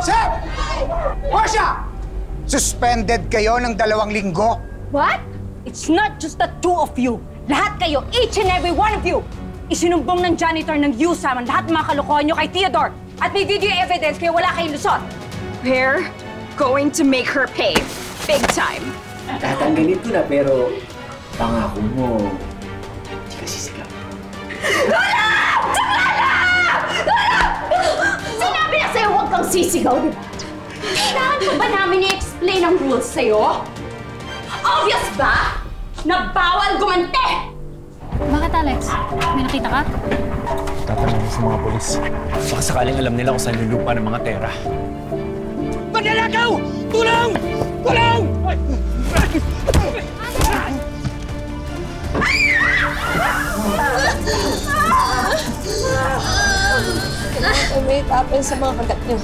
Sir! Marcia! Suspended kayo ng 2 linggo? What? It's not just the 2 of you. Lahat kayo, each and every one of you, isinumbong ng janitor ng USAM ang lahat ng mga kalokohan nyo kay Theodore. At may video evidence kaya wala kayong lusot. We're going to make her pay. Big time. Tatanggalin ko na pero pangako mo, hindi ka sisigaw. Lola! Lola! Lola! Sinabi na sa'yo huwag kang sisigaw, di ba? Kailangan pa ba namin i-explain ang rules sa'yo? Obvious ba na bawal gumante? Bakit, Alex? May nakita ka? Tatanungin sa mga polis. Baka sakaling alam nila kung saan yung lupa ng mga tera. Magnanakaw! Tulong! Tulong! May tapon sa mga kagat niyo.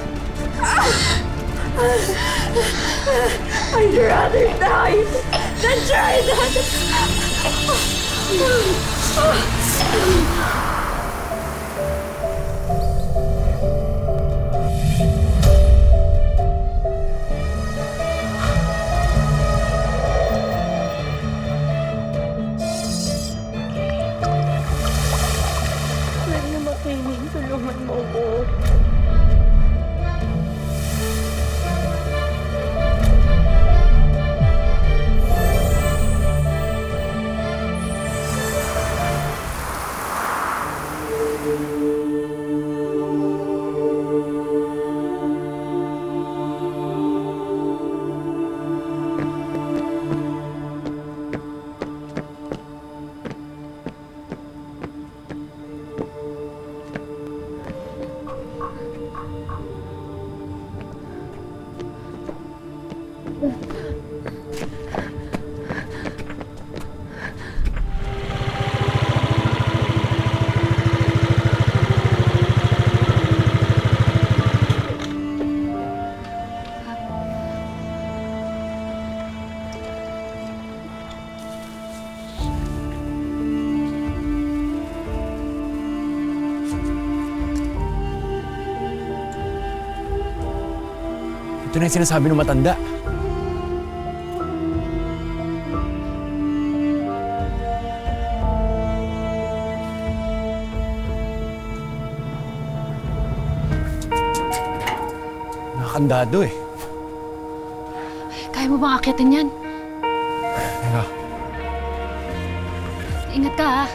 I'd rather die than try that. Pwede makinig, tulungan mo ko. Ito na yung sinasabi ng matanda. Nakakandado eh. Kaya mo bang akitin yan? Teka. Ingat ka, ha?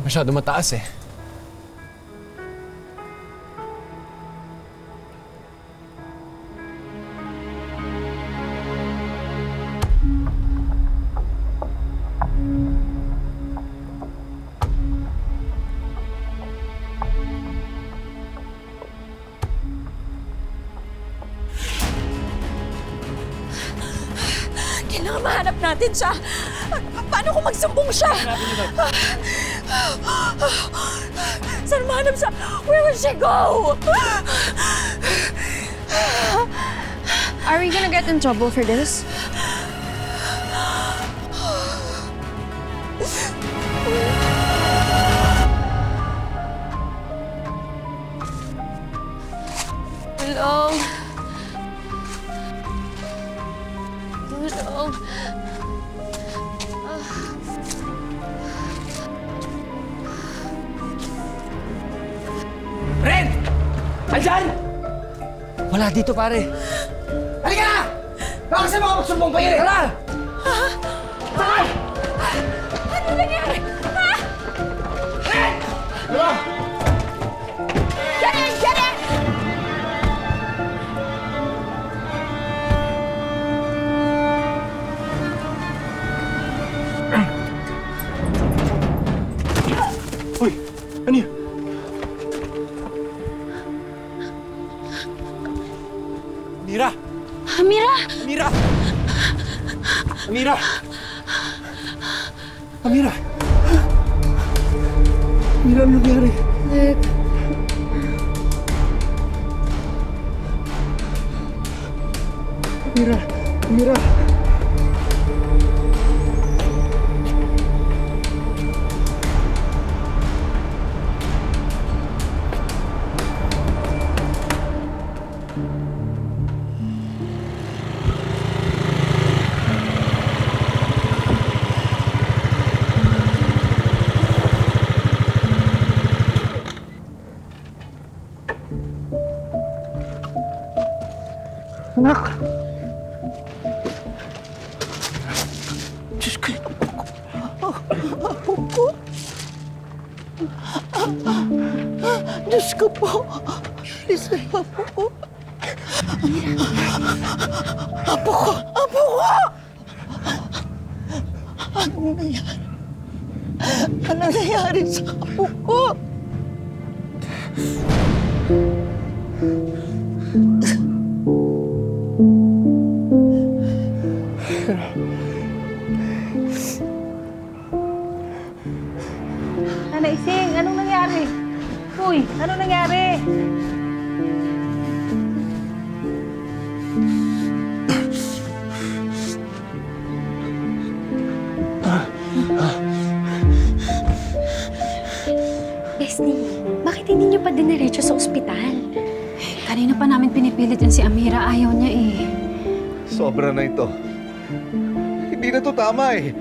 Masyado mataas eh. Kailangan mahanap natin siya. Paano kung magsumbong siya? Saan mahanap siya? Where will she go? Are we gonna get in trouble for this? Hello? Hello? Ren! Andyan! Wala dito, pare. Halika na! Baka sa mga magsumbong pa yun eh! Tara! Sakay! Ano nangyari? Ha? Ren! Diba? Get in! Get in! Uy! Ano yun? Amira! Amira! Amira! Amira! Amira! Amira, ano nangyari? Nick. Mira! Mira! Anak! Diyos ko, apo ko. Diyos ko po. Please, apo ko. Apo ko! Apo ko! Anong nangyari? Anong nangyari sa apo ko? Nanay Sing, anong nangyari? Uy, anong nangyari? Bestie, bakit hindi niyo pa diniretso sa ospital? Kanina pa namin pinipilit yan si Amira. Ayaw niya eh. Sobra na ito. Hindi na to tama eh.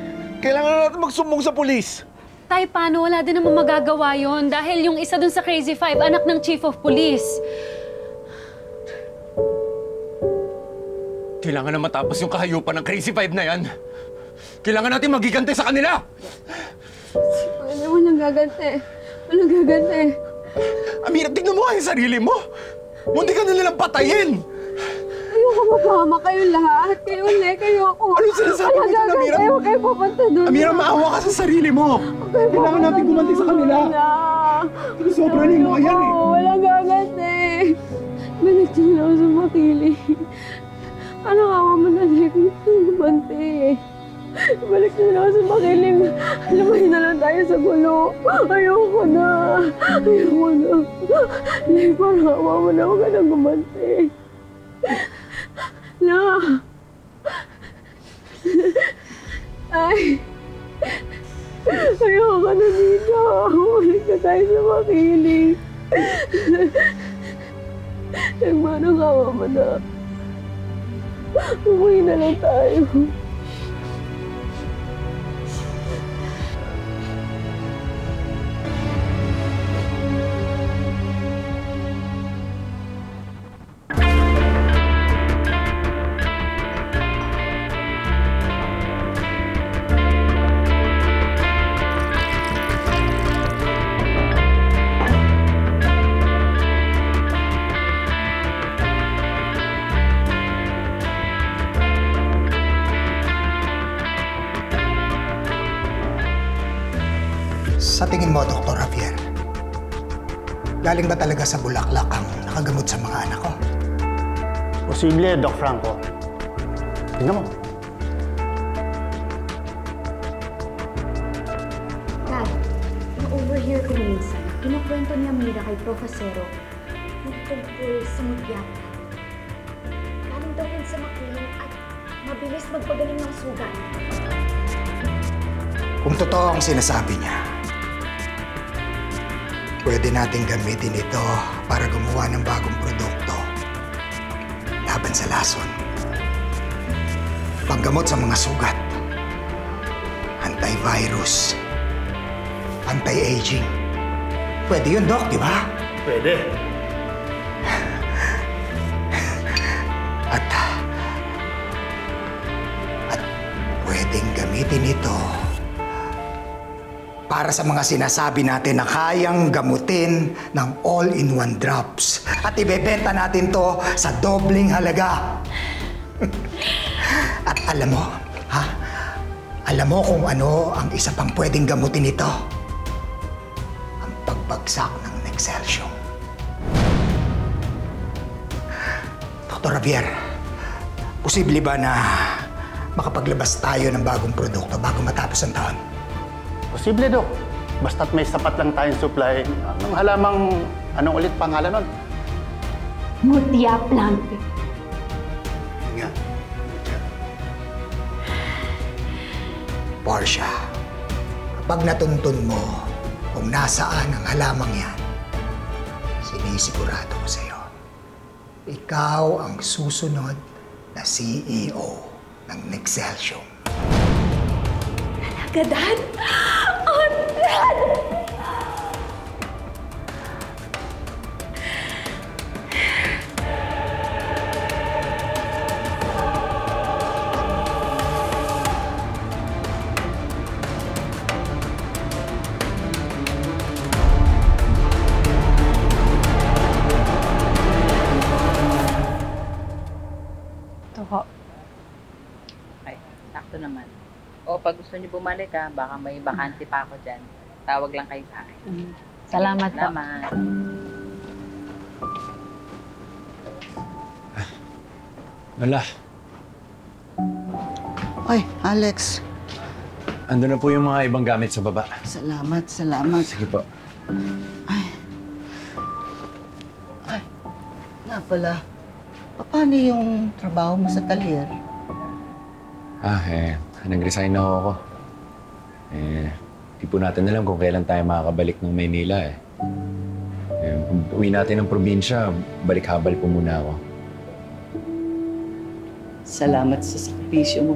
Kailangan na natin magsumbong sa pulis. Tay, paano? Wala din naman magagawa yon dahil yung isa dun sa Crazy Five, anak ng Chief of Police. Kailangan na matapos yung kahayupan ng Crazy Five na yan. Kailangan natin magigante sa kanila! Walang gagante. Walang gagante. Amira, tignan mo nga yung sarili mo! Mundi ka na nilang patayin! Ayoko mapahama kayo lahat. Kayo ulit, kayo ako. Anong sinasabi mo dyan, Amira? Ayaw kayo pupunta doon. Amira, maawa ka sa sarili mo! Kailangan natin gumanti sa kanila! Sobra na yung mga yan eh! Walang gagante. Balik dyan ako sa makili. Ano awa mo na like gumanti. Balik dyan ako sa makiling. Lumahin na lang tayo sa gulo. Ayoko na. Ayoko na. Like, parang awa mo na. Huwag ka nang gumanti. Na. Ay. Ayoko ka na dito. Balik na tayo sa makiling. Like, parang awa mo na. Umuwi na lang tayo. Sa tingin mo, Dr. Javier, galing ba talaga sa Bulaklak ang nakagamot sa mga anak ko? Posible, Doc Franco. Tingnan mo. Dad, na-overhear ko minsan. Kinukwento ni Amira kay Profesero yung tungkol sa mudyap. Galing daw yun sa makiling at mabilis magpagaling ng sugat. Kung totoo ang sinasabi niya, pwede nating gamitin ito para gumawa ng bagong produkto laban sa lason. Panggamot sa mga sugat, antivirus, anti-aging. Pwede yun, Doc, di ba? Pwede. At pwedeng gamitin ito para sa mga sinasabi natin na kayang gamutin ng all-in-one drops. At ibebenta natin to sa dobling halaga. At alam mo, ha? Alam mo kung ano ang isa pang pwedeng gamutin ito? Ang pagbagsak ng Nexcelsium. Dr. Javier, posible ba na makapaglabas tayo ng bagong produkto bago matapos ang taon? Posible, Doc. Basta't may sapat lang tayong supply. Anong halamang, anong ulit pangalan nun? Mudya plant. Nga. Portia, kapag natuntun mo kung nasaan ang halamang yan, sinisigurado ko sa'yo, ikaw ang susunod na CEO ng Nexcelsior. Talaga, Dad? Oh, Dad! Ito po. Ay, sakto naman. O pag gusto niyo bumalik baka may bakante pa ako dyan. Tawag lang kayo sa akin. Salamat po. Salamat. Wala. Ay, Alex. Ando na po yung mga ibang gamit sa baba. Salamat, salamat. Sige po. Ay, nga pala. Paano yung trabaho mo sa talyer? Nag-resign na ako. Di po natin alam kung kailan tayo makakabalik ng Maynila Kung uwi natin ng probinsya, balik habal po muna ako. Salamat sa sakripisyo mo.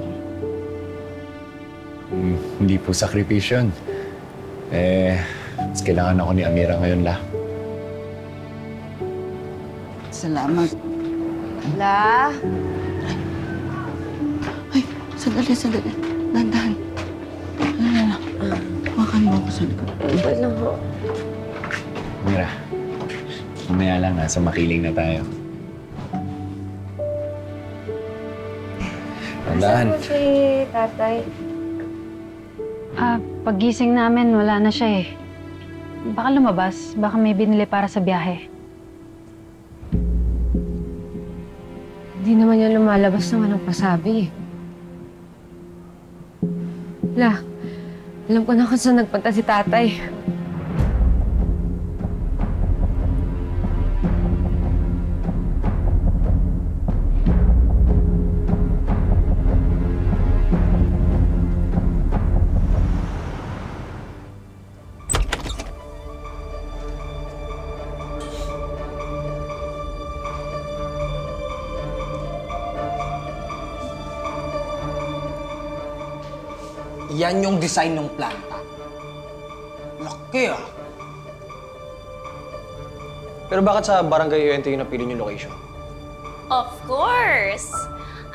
Hindi po sakripisyon. Mas kailangan ako ni Amira ngayon, La. Salamat. La? Ay, sandali. Dandahan. Hawakan mo ako sa likod. Wait lang ho. Amira, mamaya lang nasa makiling na tayo. Tandaan. Saan po si tatay? Paggising namin, wala na siya Baka lumabas. Baka may binili para sa biyahe. Hindi naman yan lumalabas ng anong pasabi. La, alam ko na kung saan nagpunta si tatay. Yan yung design ng planta. Laki Pero bakit sa Barangay UNT yung napili yung location? Of course!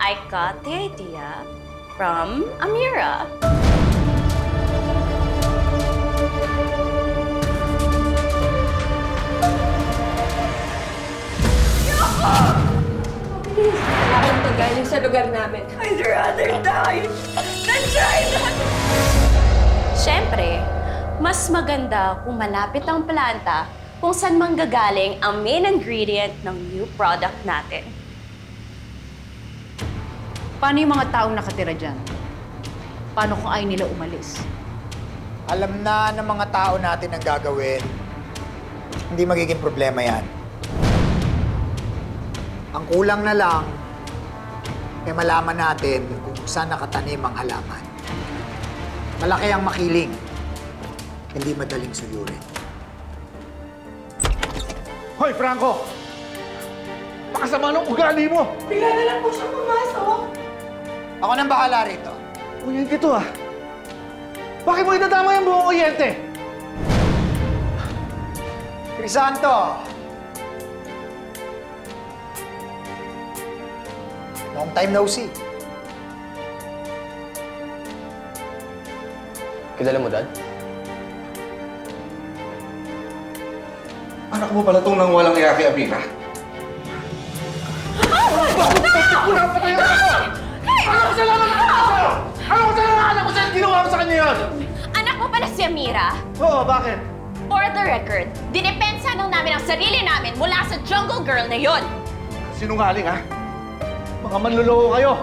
I got the idea from Amira. Wala akong magaling sa lugar namin. I'd rather die than try that! Siyempre, mas maganda kung malapit ang planta kung saan manggagaling ang main ingredient ng new product natin. Paano yung mga taong nakatira dyan? Paano kung ayaw nila umalis? Alam na ng mga tao natin ang gagawin. Hindi magiging problema yan. Ang kulang na lang, malaman natin kung saan nakatanim ang halaman. Malaki ang makiling. Hindi madaling suyurin. Hoy, Franco! Pakasama ng ugali mo! Bigla na lang po siya pumasok. Ako nang bahala rito. Uyente to Bakit mo itadama yung buong uyente? Crisanto! Long time no see. Kilala mo, Dad? Anak mo pala itong nang walang iya kay Amira? Wala pa tayo ako! Ano kasalanan na ako sa'yo? Ano kasalanan ko sa'yo? Ginawa mo sa kanya yun! Anak mo pala si Amira? Oo, bakit? For the record, dinepensa lang namin ang sarili namin mula sa jungle girl na yon. Sinungaling, ha? Mga manluloko kayo!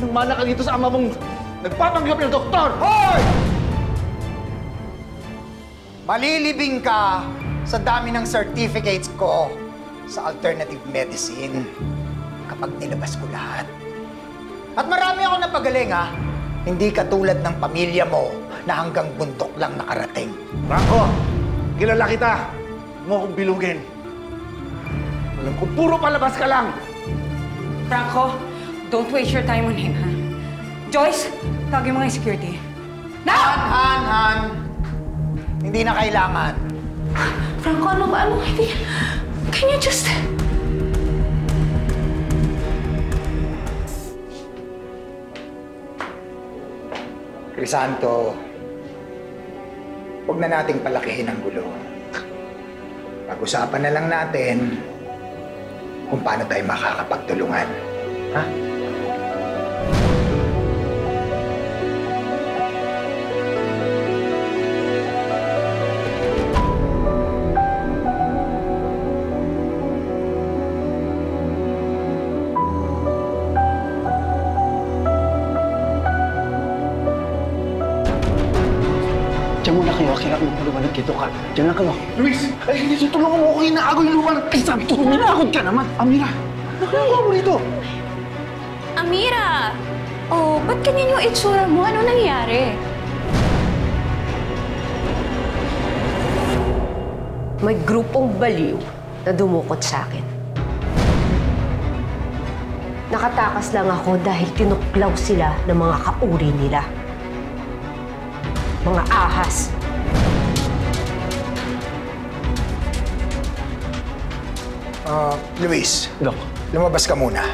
Nang mana ka dito sa ama mong nagpapanggap ng doktor! Hoy! Malilibing ka sa dami ng certificates ko sa alternative medicine kapag nilabas ko lahat. At marami ako napagaling, ha? Hindi katulad ng pamilya mo na hanggang bundok lang nakarating. Franco, kilala kita. Huwag mo akong bilugin. Alam ko, puro palabas ka lang. Franco, don't waste your time on him, ha? Joyce, tawagin mo nga yung security. Han! Hindi na kailangan. Franco, ano ba? Can you just... Crisanto, huwag na nating palakihin ang gulo. Pag-usapan na lang natin kung paano tayo makakapagtulungan. Ha? Diyan muna kayo, kaya ako magpaliwanag dito ka. Diyan lang kayo. Luis! Ay, hindi tulungan mo ako inaagaw yung lupa. Ay, sabi ko, minakot ka naman. Amira, nakagawa mo rito. Amira! Oh, ba't ganyan yung itsura mo? Ano nangyari? May grupong baliw na dumukot sa akin. Nakatakas lang ako dahil tinuklaw sila ng mga kauri nila. Mga ahas. Luis. Dok. Lumabas ka muna.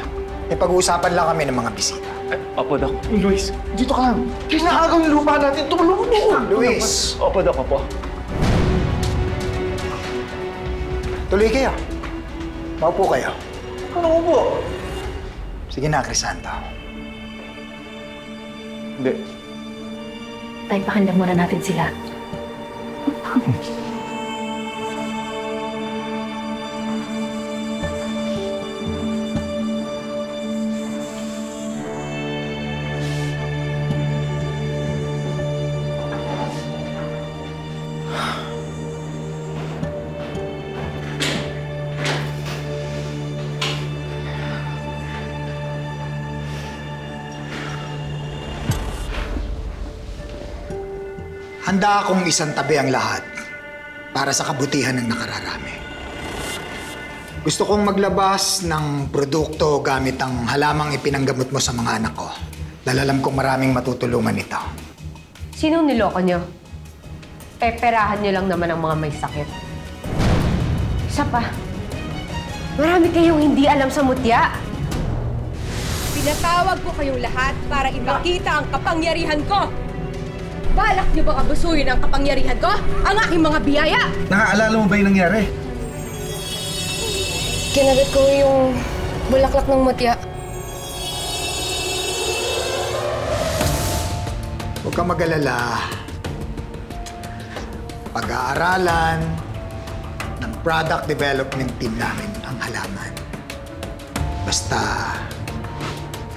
May pag-uusapan lang kami ng mga bisita. Opo, Dok. Luis, dito ka lang. Kinaagaw yung lupa natin. Tumulungan mo. Luis! Opo, Dok. Opo. Tuloy kayo. Maupo kayo. Ano po? Sige na, Crisanto. Hindi. Tay, pakinggan muna natin sila. Handa akong isang tabi ang lahat para sa kabutihan ng nakararami. Gusto kong maglabas ng produkto gamit ang halamang ipinanggamot mo sa mga anak ko. Dahil alam kong maraming matutulungan nito. Sinong niloko nyo? Peperahan nyo lang naman ang mga may sakit. Isa pa, marami kayong hindi alam sa mutya. Pinatawag ko kayong lahat para ipakita ang kapangyarihan ko. Balak niyo ba abusuhin ang kapangyarihan ko? Ang aking mga biyaya! Naaalala mo ba yung nangyari? Kinagat ko yung bulaklak ng mutya. Huwag kang mag-alala. Pag-aaralan ng product development team namin ang halaman. Basta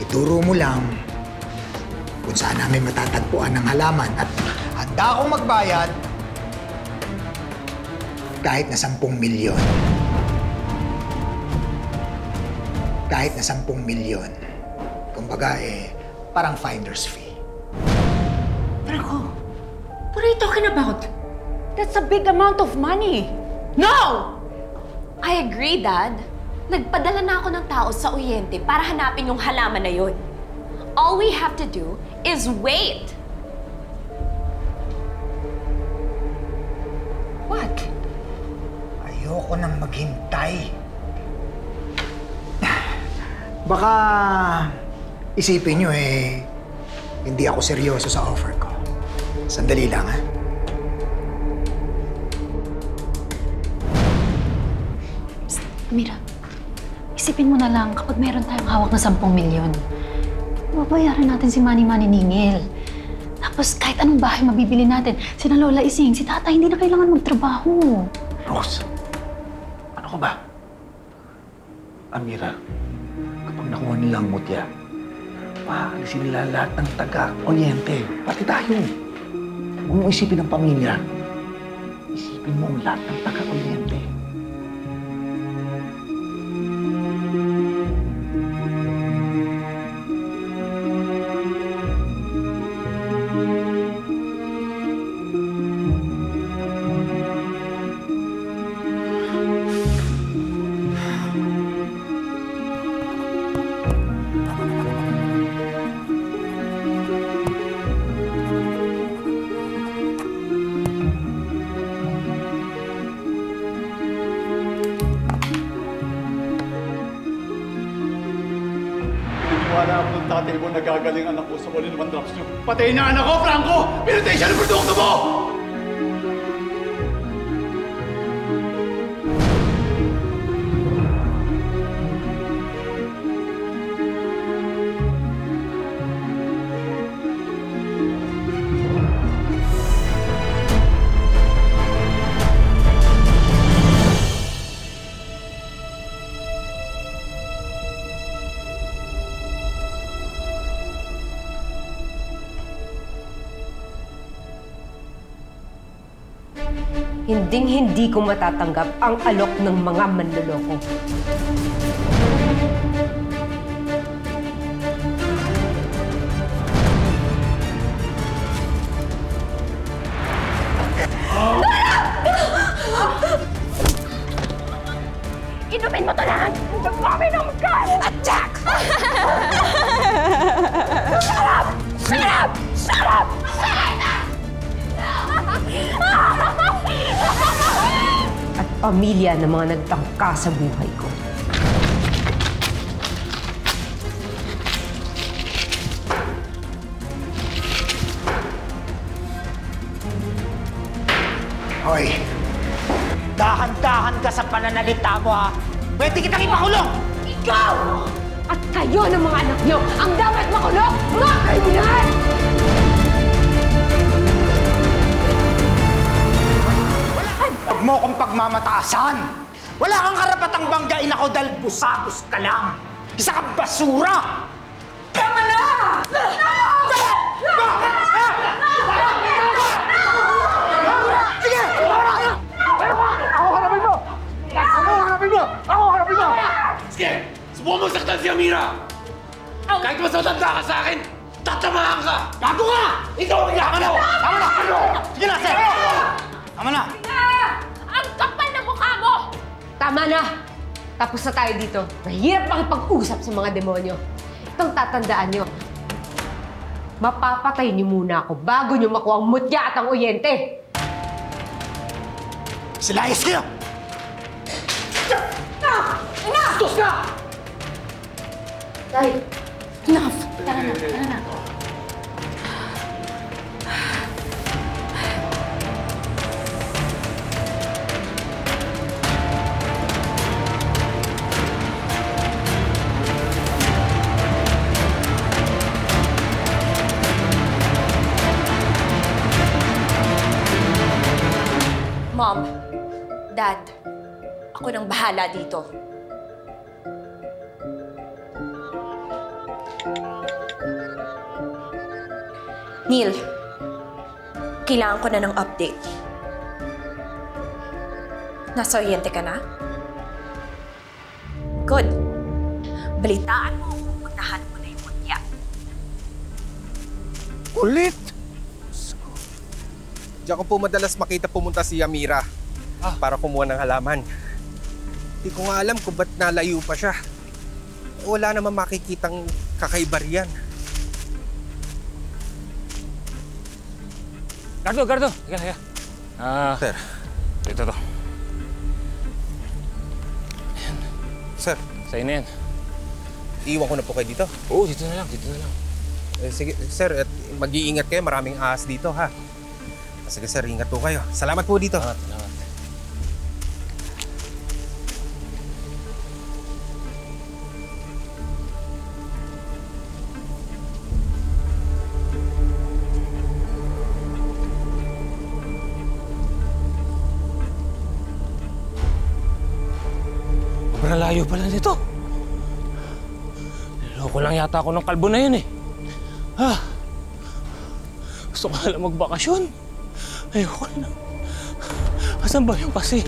ituro mo lang kung saan namin matatagpuan ng halaman at handa akong magbayad kahit na 10 milyon. Kahit na 10 milyon. Kumbaga parang finder's fee. Franco, what are you talking about? That's a big amount of money. No! I agree, Dad. Nagpadala na ako ng tao sa Oriente para hanapin yung halaman na yun. All we have to do is wait. What? Ayoko nang maghintay. Baka isipin nyo hindi ako seryoso sa offer ko. Sandali lang, ha? Mira, isipin mo na lang kapag meron tayong hawak na 10 milyon. Babayaran natin si Manny Ningil. Tapos kahit anong bahay mabibili natin, sina Lola Ising, si Tata, hindi na kailangan magtrabaho. Rose, ano ka ba? Amira, kapag nakuha nila ang mutya, paalisin nila lahat ng taga-Oriente. Pati tayo. Huwag mo isipin ang pamilya. Isipin mo ang lahat ng taga-Oriente. Wala ako ng tatay mo nagagaling anak ko sa all-in-one drops niyo. Patayin na anak ko, Franco! Pinatay siya ng produkto mo! Hinding-hindi ko matatanggap ang alok ng mga manloloko. Inumin mo to lahat! Uminom ka! Attack! Shut up! Shut up! Shut up! At pamilya ng mga nagtangka sa buhay ko. Hoy, dahan-dahan ka sa pananalita mo, ha? Pwede kitang ipakulong! Ikaw! At kayo ng mga anak niyo ang dapat makulong! Mga kriminal! Huwag mo akong pagmamataasan! Wala kang karapatang banggain ako dahil busagos ka lang! Isa kang basura! Tama na! Sige! Ako harapin mo! Ako harapin mo! Ako harapin mo! Sige! Subukan mo saktan si Amira! Kahit mas matanda ka sa akin, tatamaan ka! Gago ka! Ikaw ang Tama na! Tama na! Sige na, sir! Tama na! Ang kapal na mukha mo! Tama na! Tapos na tayo dito. Mahirap makipag-usap sa mga demonyo. Itong tatandaan nyo. Mapapatay niyo muna ako bago niyo makuha ang mutya at ang uyente. Silayas kayo! Enough! Tos ka! Tay, enough! Tara na, tara na. Mom, Dad, ako nang bahala dito. Neil, kailangan ko na ng update. Nasa Oriente ka na? Good. Balitaan mo, puntahan mo na yung mutya. Ulit! Diyan ko po madalas makita pumunta si Amira para kumuha ng halaman. Hindi ko nga alam kung ba't nalayo pa siya. Wala naman makikitang kakaiba riyan. Gardo! Teka. Sir. Ito to. Ayan. Sir. Sa'yo na yan. Iiwan ko na po kayo dito? Oo, dito na lang. Sige, sir. Mag-iingat kayo. Maraming ahas dito, ha? Sige, sir. Ingat po kayo. Salamat po dito. Salamat. Sobrang layo pala nito. Niloko lang yata ako ng kalbo na yun eh. Gusto ko na lang magbakasyon. Ayoko na. Asan ba yung kasi?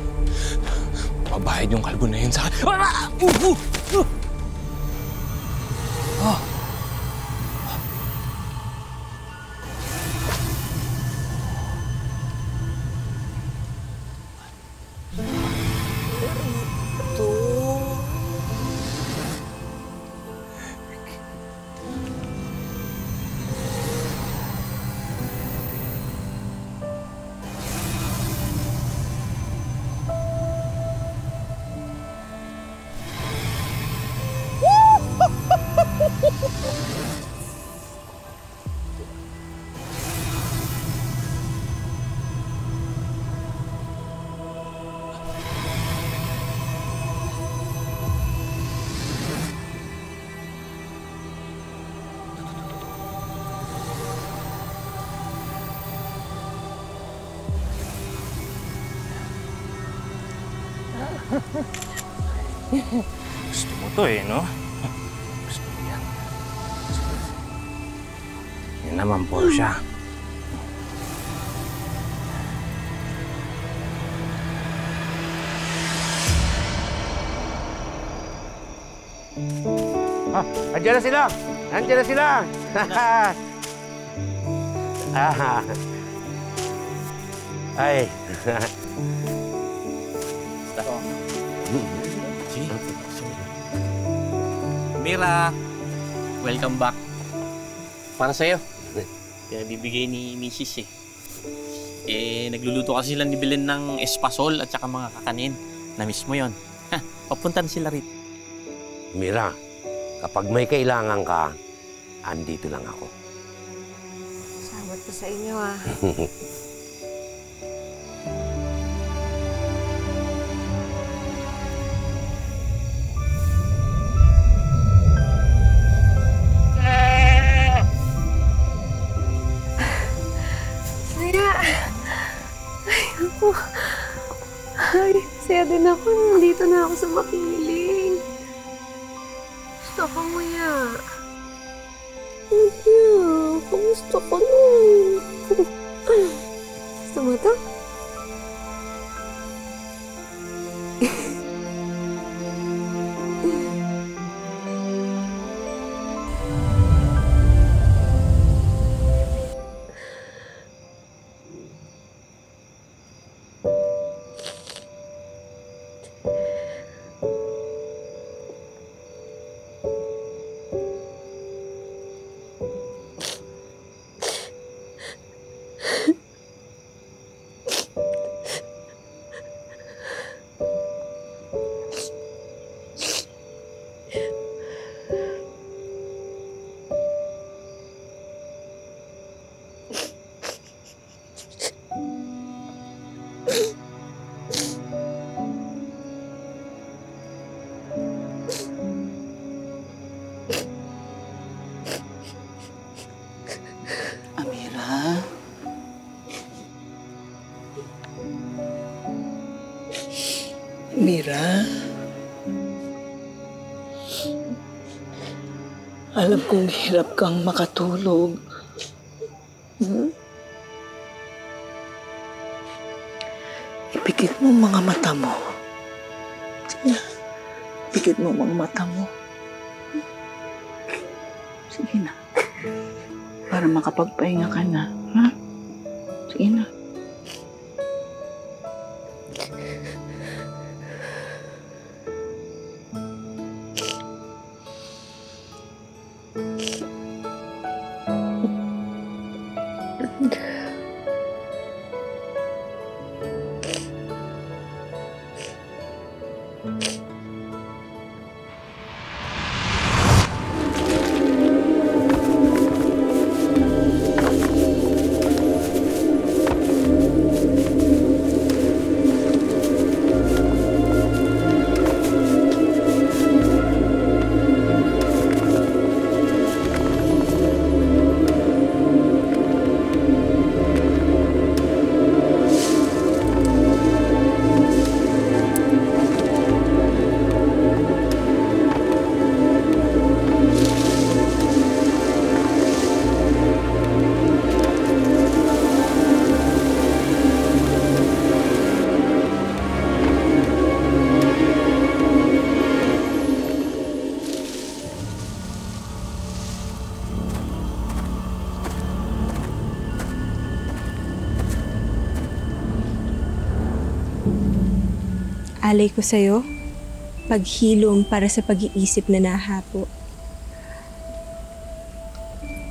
Mabayad yung kalbo na yun sa akin. Gusto mo to eh, no? Gusto mo yan. Yan naman po siya. Andiyan na sila! Andiyan na sila! Ay. Mira, welcome back. Para sa'yo. Kaya bibigay ni Mrs. Nagluluto kasi sila ni Belen ng espasol at saka mga kakanin. Na-miss mo yun. Papunta na sila rito. Mira, kapag may kailangan ka, andito lang ako. Salamat po sa inyo, ah. Ay, saya din ako. Nandito na ako sa makiling. Gusto ko mo yan. Kuya, kamusta ka nun? Gusto mo to? Mira, alam kong hirap kang makatulog. Ipikit mo mga mata mo. Ipikit mo mga mata mo. Sige na. Para makapagpahinga ka na. Ha? Sige na. Alay ko sa'yo, paghilom para sa pag-iisip na nahapo.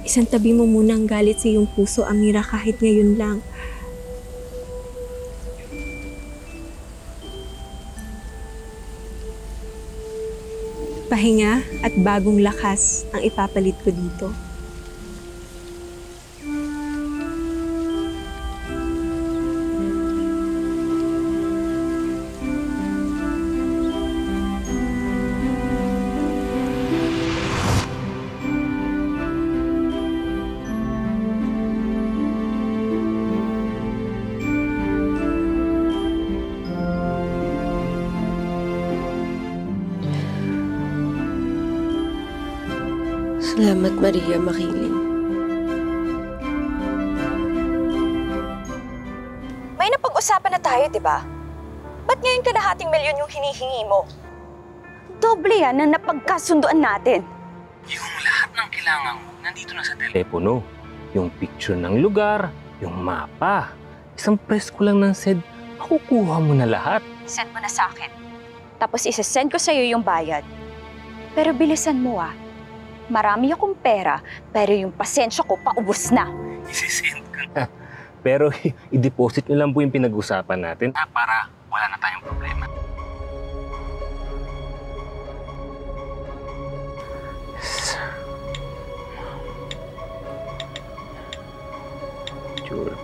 Isang tabi mo muna ang galit sa iyong puso, Amira, kahit ngayon lang. Pahinga at bagong lakas ang ipapalit ko dito. Salamat, Maria Makiling. May napag-usapan na tayo, di ba? Ba't ngayon kalahating milyon yung hinihingi mo? Doble yan ang napagkasunduan natin. Yung lahat ng kailangan mo, nandito na sa telepono. Yung picture ng lugar, yung mapa. Isang press ko lang ng SED, makukuha mo na lahat. Send mo na sa akin. Tapos isa-send ko sa'yo yung bayad. Pero bilisan mo ah. Marami akong pera, pero yung pasensya ko paubos na. Isisend ko na. Pero i-deposit nyo lang po yung pinag-usapan natin para wala na tayong problema. Picture.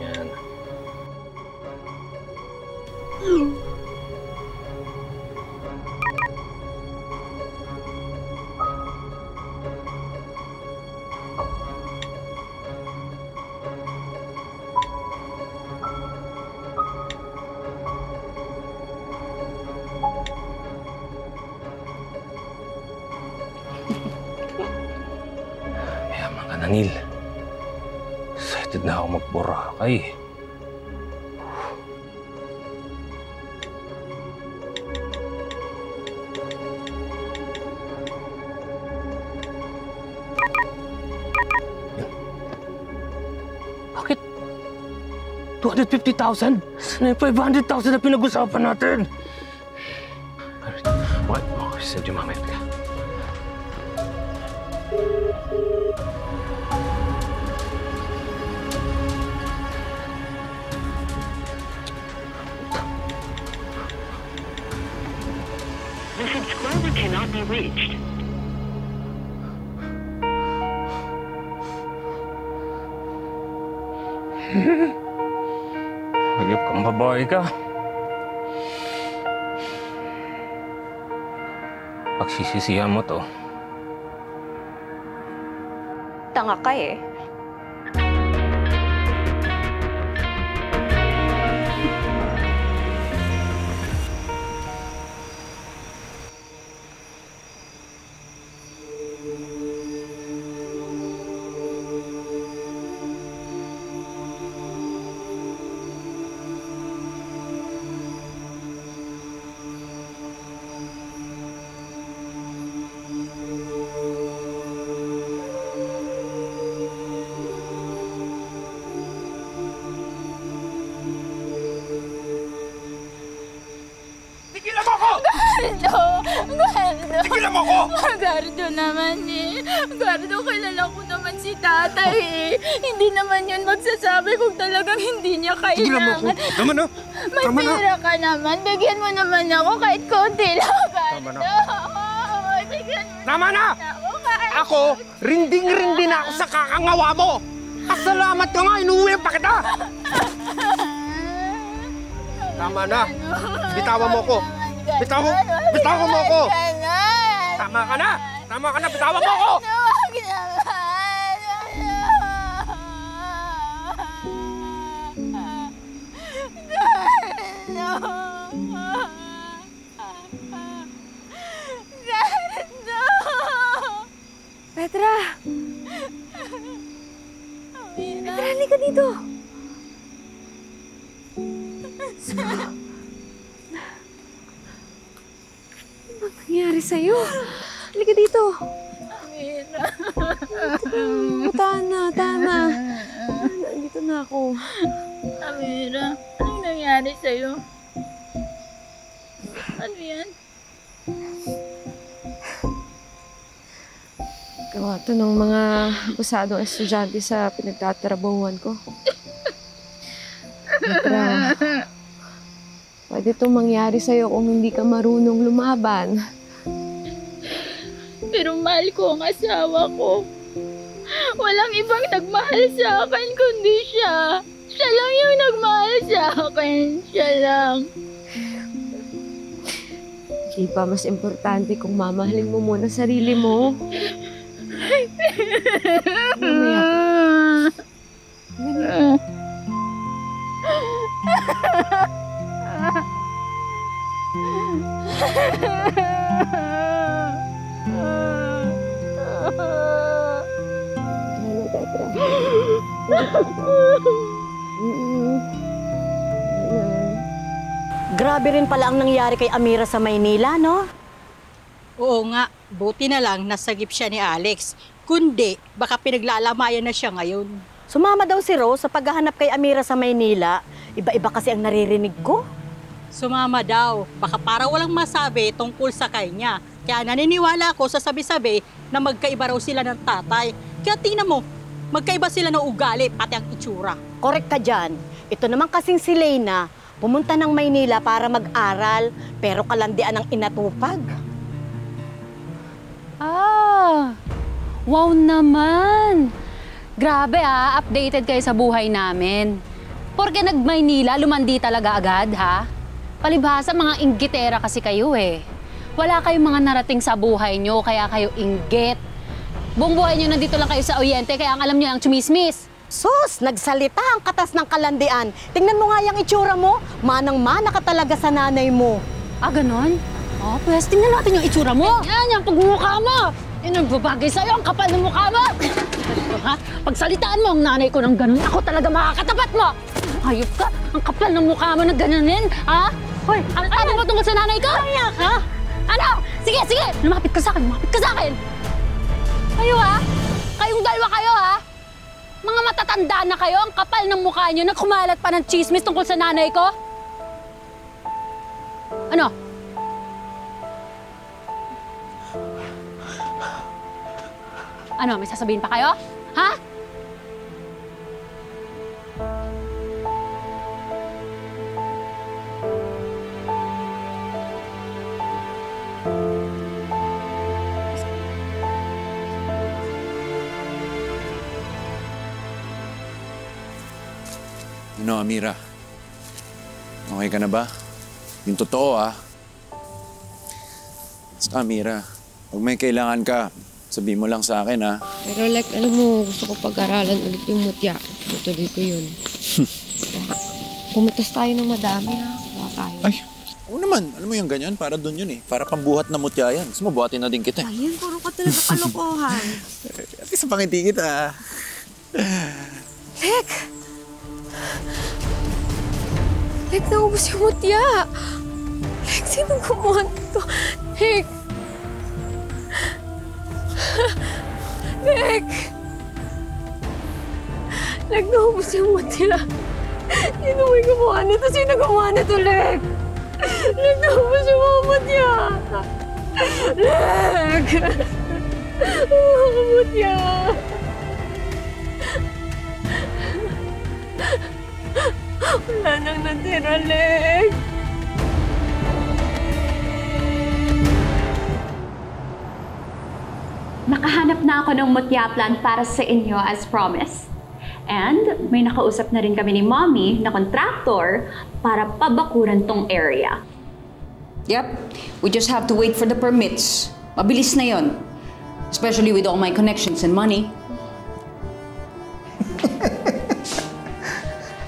Yan. Nanil, excited na ako mag-Boracay. Bakit? 250,000? Sana yung 500,000 na pinag-usapan natin? What? Okay, send you mamaya. The subscriber cannot be reached. Hayop kang babae ka. Pagsisisihan mo to. Tanga ka eh. Gardo! Tigilan mo ko! Gardo naman eh. Gardo, kilala ko naman si tatay eh. Hindi naman yun magsasabi kung talagang hindi niya kailangan. Tama na! May Tama na! pera ka naman. Bigyan mo naman ako kahit konti lang, Gardo. Tama na. Bigyan mo Tama na! ako kahit... Ako, rinding-rindi na ako sa kakangawa mo! Pasalamat ka nga, inuwi pa kita! Tama na! Bitawan mo ko! Bitawan mo ko! Tama ka na! Tama ka na! Bitawan mo ko! Huwag Petra! Petra, halika dito! Ano nangyari sa'yo? Halika dito! Amira! Tana! Nandito na ako. Amira, anong nangyari sa'yo? Ano yan? Gawa to ng mga abusadong estudyante sa pinagtatrabahuan ko. Petra, pwede itong mangyari sa'yo kung hindi ka marunong lumaban. Pero mahal ko ang asawa ko. Walang ibang nagmahal sa akin kundi siya. Siya lang yung nagmahal sa akin. Siya lang. Di ba mas importante kung mamahalin mo muna sarili mo? Mamaya. Grabe rin pala ang nangyari kay Amira sa Maynila, no? Oo nga, buti na lang nasagip siya ni Alex. Kundi, baka pinaglalamayan na siya ngayon. Sumama daw si Rose sa paghahanap kay Amira sa Maynila. Iba-iba kasi ang naririnig ko. Sumama daw, baka para walang masabi tungkol sa kanya. Kaya naniniwala ako sa sabi-sabi na magkaiba raw sila ng tatay. Kaya tingnan mo, magkaiba sila ng ugali, pati ang itsura. Correct ka dyan. Ito naman kasing si Leyna, pumunta ng Maynila para mag-aral, pero kalandian ang inatupag. Ah, wow naman! Grabe updated kayo sa buhay namin. Porque nag-Maynila, lumandi talaga agad, ha? Palibhasa, mga inggitera kasi kayo eh. Wala kayong mga narating sa buhay nyo, kaya kayo inggit. Buong buhay nyo nandito lang kayo sa Oriente, kaya ang alam nyo lang chumismis. Sus, nagsalita ang katas ng kalandian. Tingnan mo nga yung itsura mo. Manang-mana ka talaga sa nanay mo. Ah, ganon? Oh, pues tingnan natin yung itsura mo. Yan, yung pagmumukha mo. Yan ang babagay sa'yo, ang kapal ng mukha mo. Ha? Pagsalitaan mo ang nanay ko ng ganon, ako talaga makakatapat mo. Hayop ka, ang kapal ng mukha mo na ganonin, ha? Hoy, ano ba tungkol sa nanay ko? Kaya ka? Ano? Sige, sige, lumapit ka sa akin, lumapit ka sa akin. Kayo kayong dalawa kayo mga matatanda na kayo, ang kapal ng mukha nyo, nagkumalat pa ng chismis tungkol sa nanay ko? Ano? Ano, may sasabihin pa kayo? Ha? Ano, Amira? Okay ka na ba? Yung totoo, Basta, Amira, pag may kailangan ka, sabihin mo lang sa akin, Pero alam mo, gusto ko pag-aralan ulit yung mutya. Tutuloy ko yun. Pumitas tayo ng madami, Wala tayo. Ay, oo naman. Alam mo yung ganyan, para dun yun Para pambuhat na mutya yan. Gusto mo, buhatin na din kita. Ayun, puro ka talaga kalokohan. At least pangiti kita. Lek! Lek, naubos yung mutya. Lek, sino kumuha nito? Lek! Lek! Lek, naubos yung mutya. Sino may kumuha nito? Sino kumuha nito, Lek? Lek, naubos yung mga mutya. Lek! Mga mutya. Wala nang natira, Lek. Nakahanap na ako ng mutya plan para sa inyo as promised. And may nakausap na rin kami ni Mommy na contractor para pabakuran tong area. Yep, we just have to wait for the permits. Mabilis na yon. Especially with all my connections and money.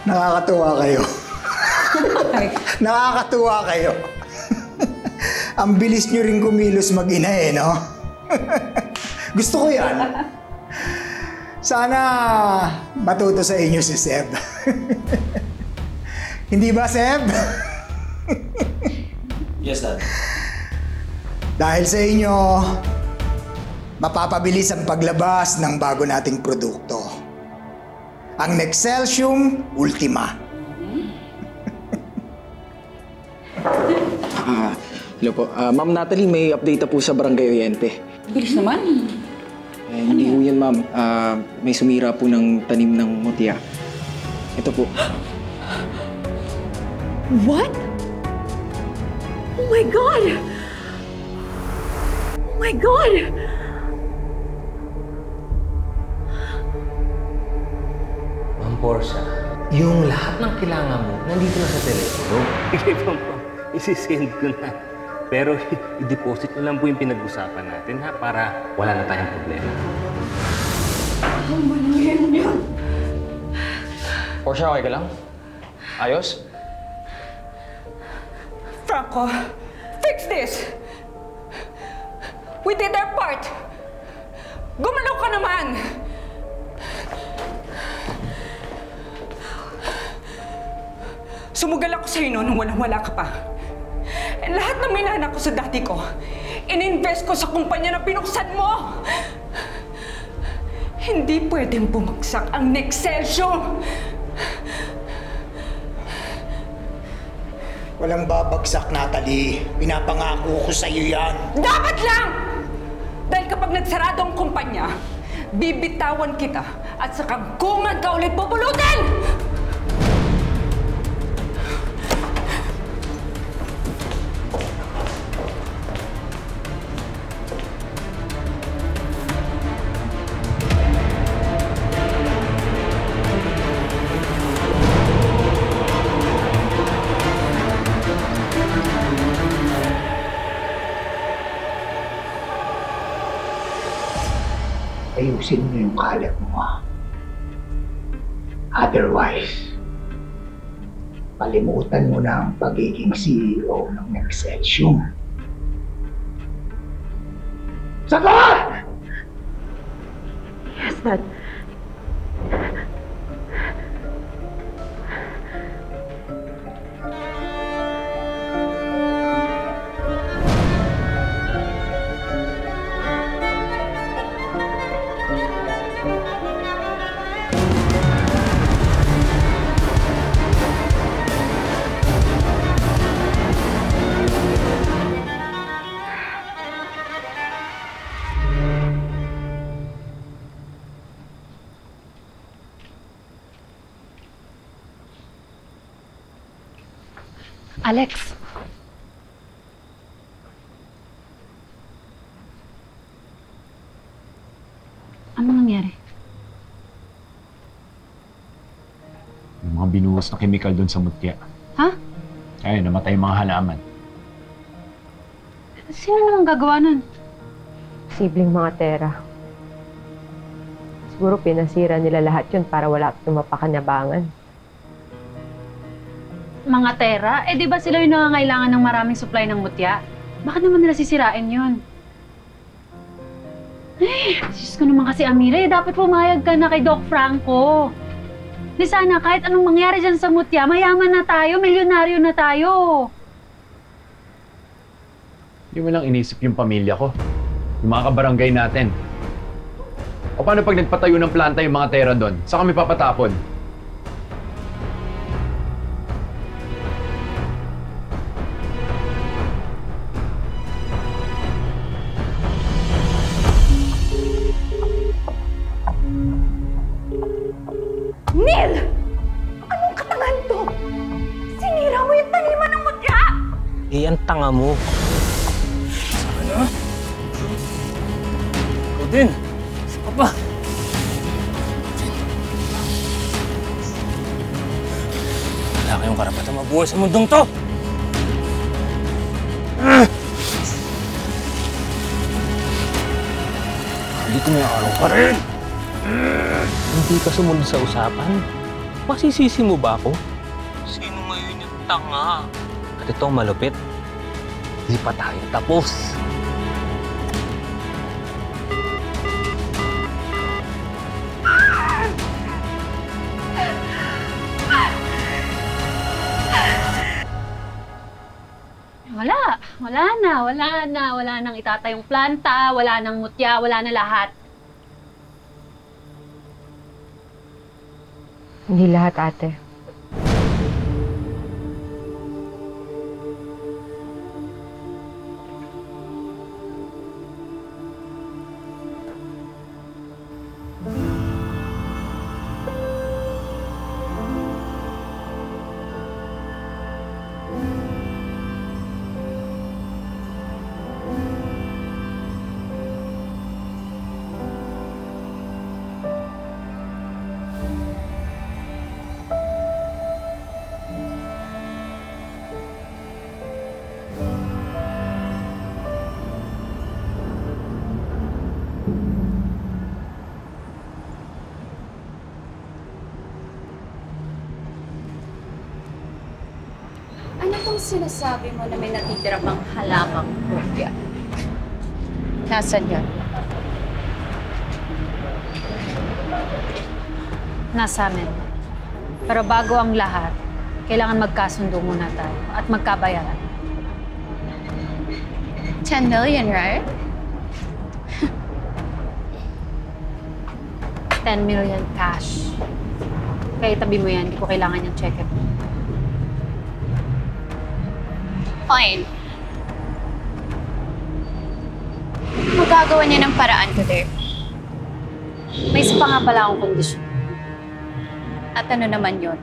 Nakakatuwa kayo. Nakakatuwa kayo. Ang bilis nyo rin kumilos mag-ina no? Gusto ko yan. Sana matuto sa inyo si Seb. Hindi ba, Seb? Yes, Dad. Dahil sa inyo, mapapabilis ang paglabas ng bago nating produkto. Ang Nexcelsium Ultima. Hello po. Ma'am Natalie, may update na po sa Barangay Oriente. Bilis naman. Hindi po yan, ma'am. May sumira po ng tanim ng mutya. Ito po. What? Oh my God! Oh my God! Ma'am Portia, yung lahat ng kailangan mo, nandito na sa telepono. Sige po, isi-send ko na. Pero i-deposit nyo lang po yung pinag-usapan natin, para wala na tayong problema. Ang malungin niya. Portia, okay ka lang? Ayos? Franco, fix this! We did our part! Gumalaw ka naman! Sumugal ako sa'yo noon nung walang-wala ka pa. And lahat ng minana ko sa dati ko, ininvest ko sa kumpanya na pinuksan mo! Hindi pwedeng bumagsak ang Nexcelsior! Walang babagsak, Natalie. Pinapangako ko sa'yo yan. Dapat lang! Dahil kapag nagsarado ang kumpanya, bibitawan kita at saka gungad ka ulit pupulutin! Ayusin mo yung kalat mo, ha? Otherwise, palimutan mo na ang pagiging CEO ng Nexcelsior. Sagot! Yes, Dad. Alex. Ano nangyari? Yung mga binuhos na chemical doon sa mutya. Ha? Ay, namatay yung mga halaman. Sino naman gagawa nun? Posibleng mga Tera. Siguro pinasira nila lahat yun para wala akong mapakanabangan. Mga Tera? Eh di ba sila yung nangangailangan ng maraming supply ng mutya? Bakit naman nila sisirain yun? Eh, Diyos ko naman kasi Amira, eh, dapat pumayag ka na kay Doc Franco. Di sana kahit anong mangyari dyan sa mutya, mayaman na tayo, milyonaryo na tayo. Hindi mo lang inisip yung pamilya ko. Yung mga kabarangay natin. O paano pag nagpatayo ng planta yung mga Tera doon? Saan kami papatapon? Neil! Anong katangahan to? Sinira mo yung taniman ng mutya! Eh, ang tanga mo. Ano? Ikaw din. Saka ba? Wala kayong karapatan mabuhay sa mundong to! Dito mo yung araw pa rin! Hindi ka sumunod sa usapan? Masisisi mo ba ako? Sino ngayon yung tanga? At ito ang malupit. Di pa tayo tapos. Wala nang itatayong planta, wala nang mutya, wala na lahat. Hindi lahat, ate. Ano pong sinasabi mo na may natitira pang halamang mutya? Nasaan yun? Nasa amin. Pero bago ang lahat, kailangan magkasundo muna tayo at magkabayaran. 10 million, right? 10 million cash. Kaya itabi mo yan, hindi ko kailangan yung check. Fine. Magagawa niya ng paraan today. May isa pa nga pala akong kondisyon. At ano naman yun?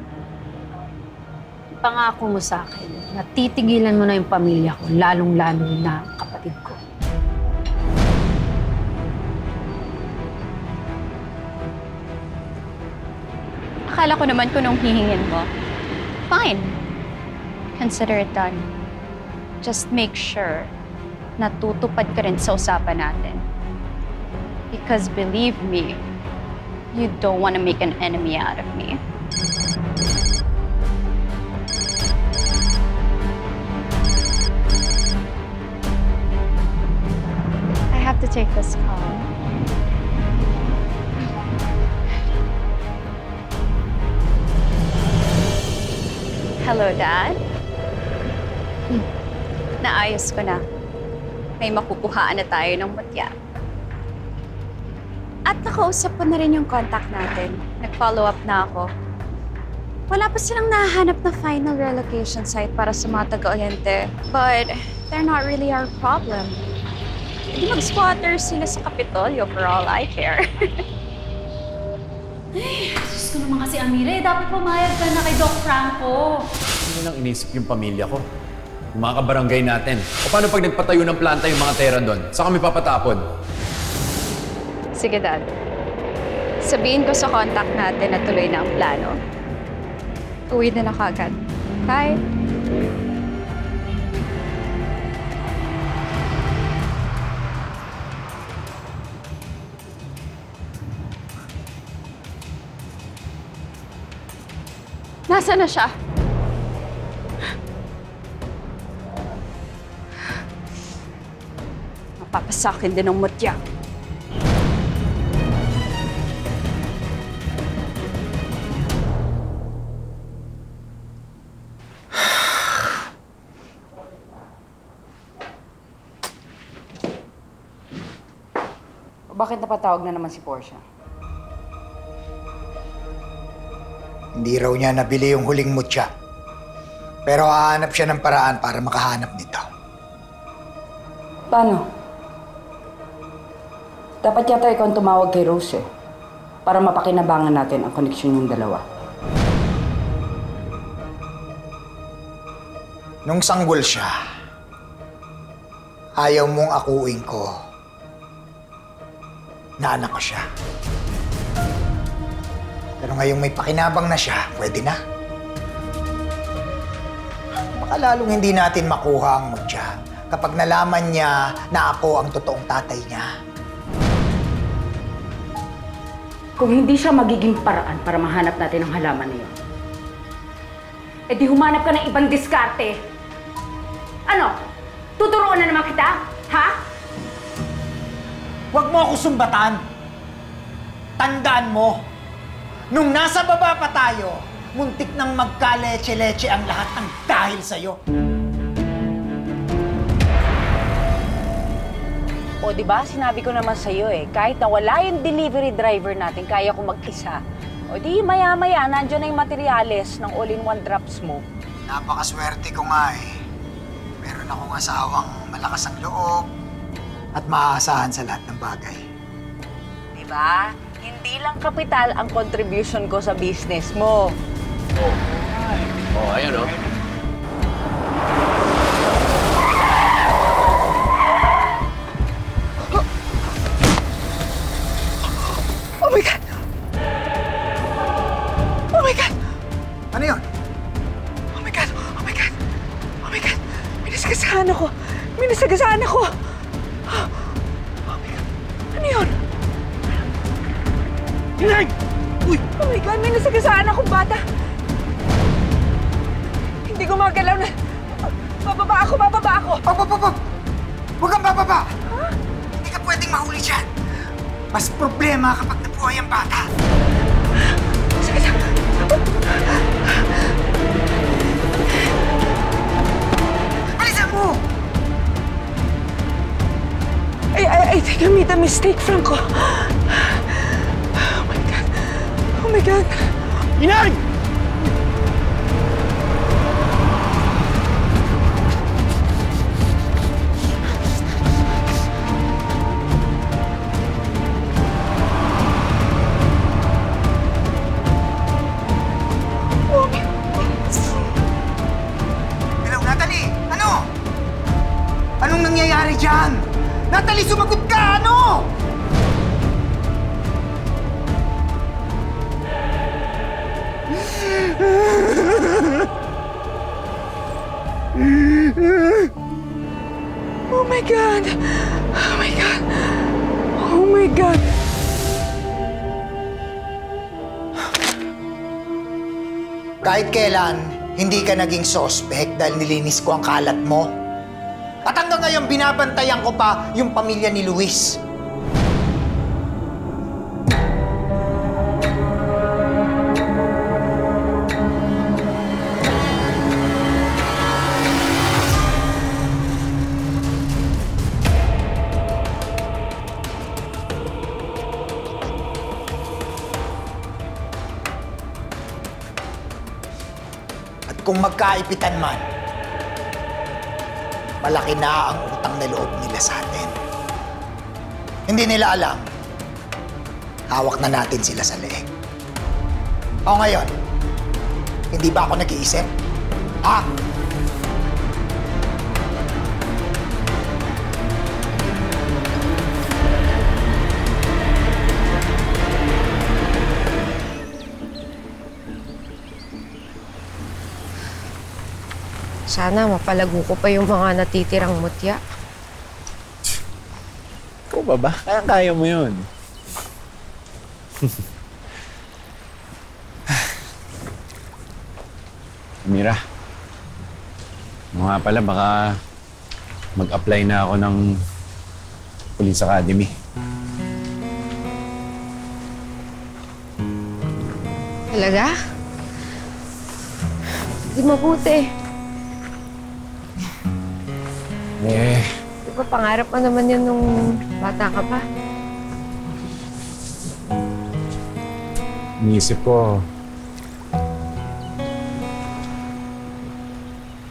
Pangako mo sa akin na titigilan mo na yung pamilya ko, lalong-lalo na kapatid ko. Akala ko naman kung nung hihingin mo. Fine. Consider it done. Just make sure na tutupad ka rin sa usapan natin. Because believe me, you don't want to make an enemy out of me. I have to take this call. Hello, Dad? Naayos ko na. May makukuhaan na tayo ng mutya. At nakausap ko na rin yung contact natin. Nag-follow up na ako. Wala pa silang nahanap na final relocation site para sa mga taga-Oriente. But they're not really our problem. Hindi mag-squatters sila sa Kapitolyo for all I care. Ay, Diyos ko naman kasi, Amira, dapat pumayag ka na kay Doc Franco. Hindi mo lang inisip yung pamilya ko. Yung mga kabarangay natin. O paano pag nagpatayo ng planta yung mga tera doon? Saan kami papatapon? Sige, Dad. Sabihin ko sa contact natin na tuloy na ang plano. Uwi na kagad. Bye! Nasaan na siya? Mapapasakin din ng mutya. Bakit napatawag na naman si Portia? Hindi raw niya nabili yung huling mutya. Pero hahanap siya ng paraan para makahanap nito. Paano? Dapat yata ikaw ang tumawag kay Rose para mapakinabangan natin ang koneksyon yung dalawa. Nung sanggol siya, ayaw mong akuin ko na anak ko siya. Pero ngayong may pakinabang na siya, pwede na. Baka lalong hindi natin makuha ang mutya kapag nalaman niya na ako ang totoong tatay niya. Kung hindi siya magiging paraan para mahanap natin ang halaman na yun, Eh di humanap ka ng ibang diskarte. Ano? Tuturuan na naman kita? Ha? Huwag mo ako sumbatan. Tandaan mo, nung nasa baba pa tayo, muntik nang magka-leche-leche ang lahat ng dahil sa'yo. O diba, sinabi ko naman sa'yo kahit na wala yung delivery driver natin, kaya ko mag-isa. O di maya-maya, nandiyan na yung materyales ng all-in-one drops mo. Napakaswerte ko nga Meron akong asawang malakas ang loob at maaasahan sa lahat ng bagay. Diba? Hindi lang kapital ang contribution ko sa business mo. Oh, ayan Oh my God! Oh my God! Ano yun? Oh my God! Oh my God! Oh my God! Minasagasaan ako! Minasagasaan ako! Oh my God! Ano yun? Inay! Uy! Oh my God! Minasagasaan akong bata! Hindi ko magalaw na... Bababa ako! Bababa ako! Huwag kang bababa! Hindi ka Mas problema kapag nabuhay ang bata. Sige, sige. Alisan mo! I think I made a mistake, Franco. Oh my God. Oh my God. Inay! Hello, Natalie! Ano? Anong nangyayari dyan? Natalie, sumagot ka! Ano? Oh my God! Oh my God! Oh my God! Kahit kailan, hindi ka naging suspect dahil nilinis ko ang kalat mo. At hanggang ngayon, binabantayan ko pa yung pamilya ni Luis. At kung magkaipitan man, malaki na ang utang na loob nila sa atin. Hindi nila alam, hawak na natin sila sa leeg. O ngayon, hindi ba ako nag-iisip? Ha? Sana mapalago ko pa yung mga natitirang mutya. Ikaw ba? Kaya mo yun. Amira. Nga pala, baka mag-apply na ako ng Police Academy. Talaga? Di mabuti. Eh, Di ba pangarap mo naman yan nung bata ka pa? iniisip ko,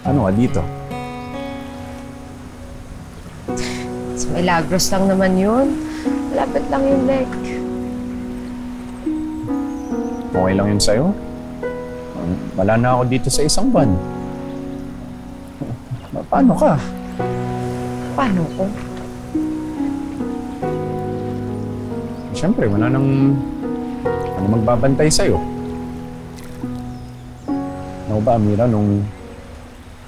ano ka dito? Sa Milagros lang naman yun. Malapit lang yung lake. Okay lang yun sa'yo? Wala na ako dito sa isang buwan. Paano ka? Paano ko? Siyempre, wala nang magbabantay sa'yo. Ano ba, Amira, nung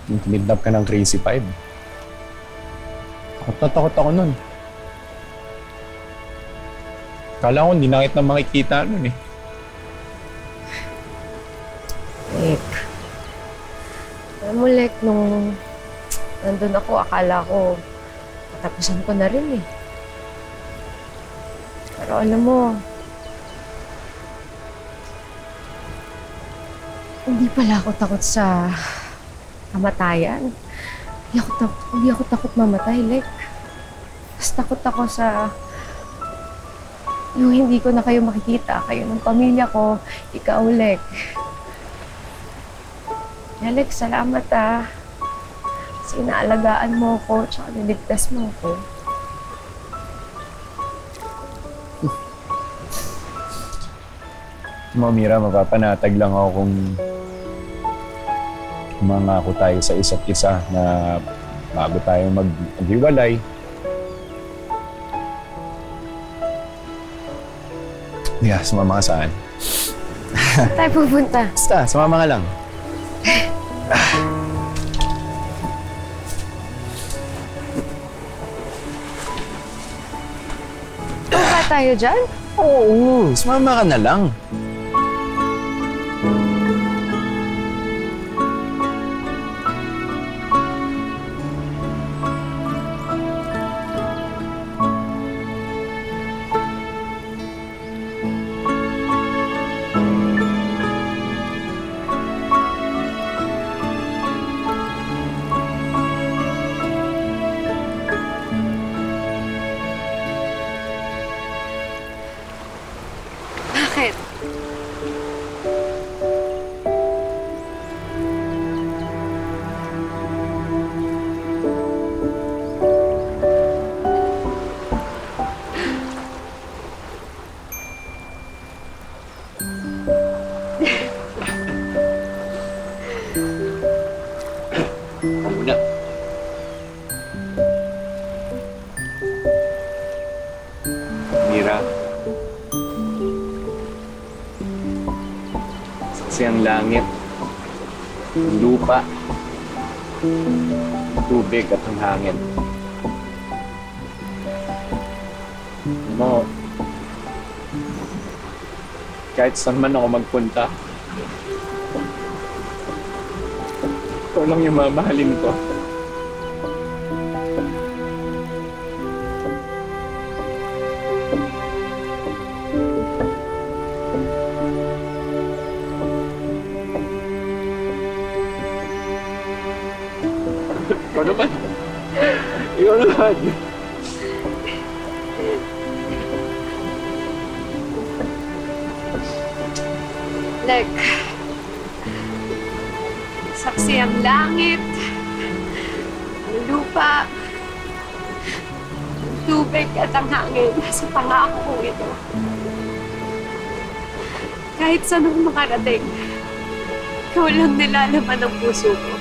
kinidnap ka ng Crazy Five? Takot ako nun. Kala ko hindi na kita makikita nun eh. Lek. Alam mo, Lek, nung nandun ako, akala ko tapusan ko na rin eh. Pero alam mo, hindi pala ako takot sa kamatayan. Hindi ako takot mamatay, Lek. Mas takot ako sa yung hindi ko na kayo makikita. Kayo ng pamilya ko, ikaw, Lek. Lek, salamat ah. Kasi inaalagaan mo ako, tsaka niligtas mo ako. Mamira, mapapanatag lang ako kung mangako tayo sa isa't isa na bago tayo maghiwalay. Yeah, sumama ka saan? Saan tayo pupunta? Basta, sumama ka lang. Pupunta tayo dyan? Oo, sumama ka na lang. Bakit? Muna. Mira. Saksi ang langit, ang lupa, ang tubig at ang hangin. Mo, kahit saan man ako magpunta, ikaw lang yung mamahalin ko. Ikaw naman. Ikaw naman. Lek, saksi ang langit, ang lupa, ang tubig at ang hangin sa pangako kong ito. Kahit saan ako makarating, ikaw lang nilalaman ng puso ko.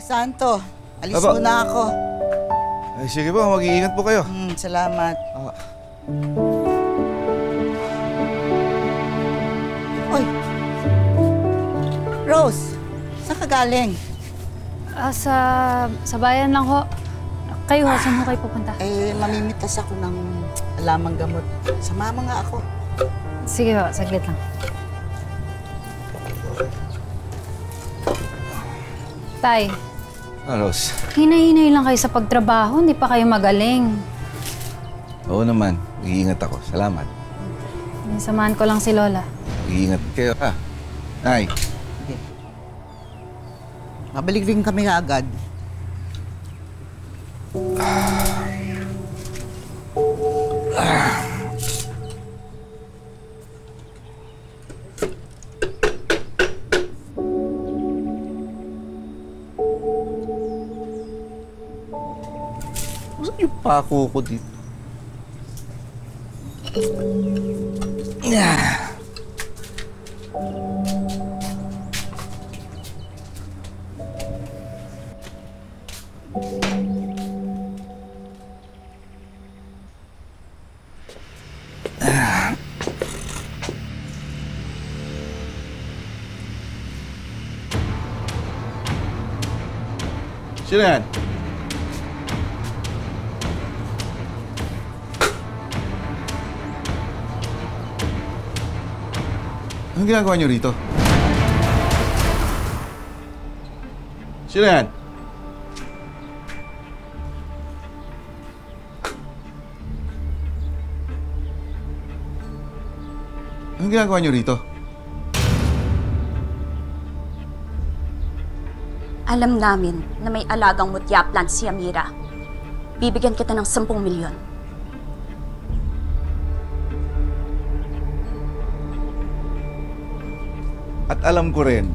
Santo, alis Aba. muna ako. Ay, sige po, mag-iingat po kayo. Salamat. Oy! Rose, saan ka galing? Sa bayan lang ho. Kayo ho, saan ho kayo pupunta? Mamimitas ako ng alamang gamot. Sumama nga ako. Sige ho, saglit lang. Tay, Rose. hinay-hinay lang kayo sa pagtrabaho, hindi pa kayo magaling. Oo naman, mag-iingat ako. Salamat. Samahan ko lang si Lola. Mag-iingat kayo, ha? Nay. Mabalik rin kami agad. Saan yung pako ko dito? Sino yan? Anong ginagawa niyo rito? Sino yan? Anong ginagawa niyo rito? Alam namin na may alagang mutya plan si Amira. Bibigyan kita ng 10 milyon. At alam ko rin,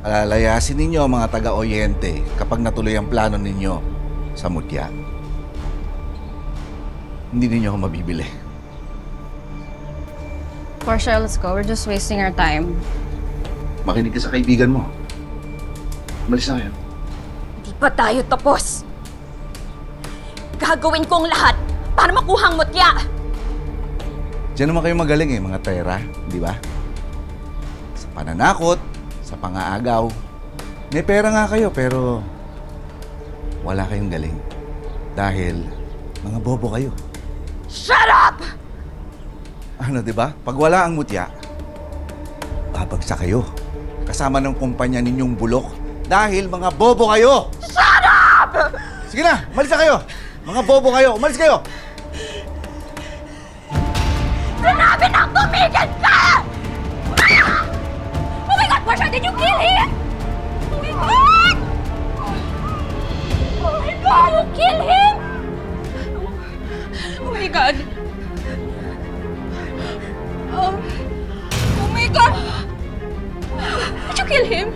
alalayasin ninyo ang mga taga-Oriente kapag natuloy ang plano ninyo sa mutya. Hindi ninyo ako mabibili. Portia, let's go. We're just wasting our time. Makinig ka sa kaibigan mo. Umalis na kayo. Di pa tayo tapos. Gagawin ko ang lahat para makuha ang mutya. Diyan naman kayo magaling mga tera, di ba? Sa pananakot, sa pangaagaw. May pera nga kayo pero wala kayong galing. Dahil mga bobo kayo. Shut up! Ano, di ba? Pag wala ang mutya, babagsak kayo. Kasama ng kumpanya ninyong bulok. Dahil mga bobo kayo! Shut up! Sige na, umalis na kayo! Mga bobo kayo, umalis kayo! Sinabi nang tumigil ka! Oh my God, Portia, did you kill him? Oh my God! Oh my God, you kill him? Oh my God. Oh my God! Did you kill him?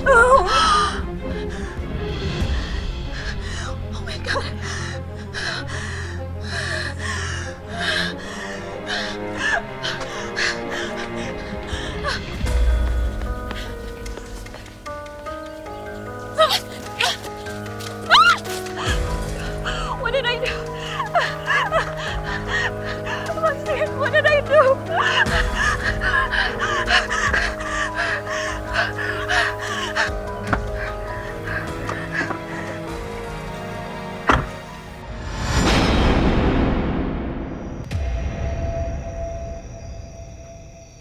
Oh my God! What did I do? What did I do?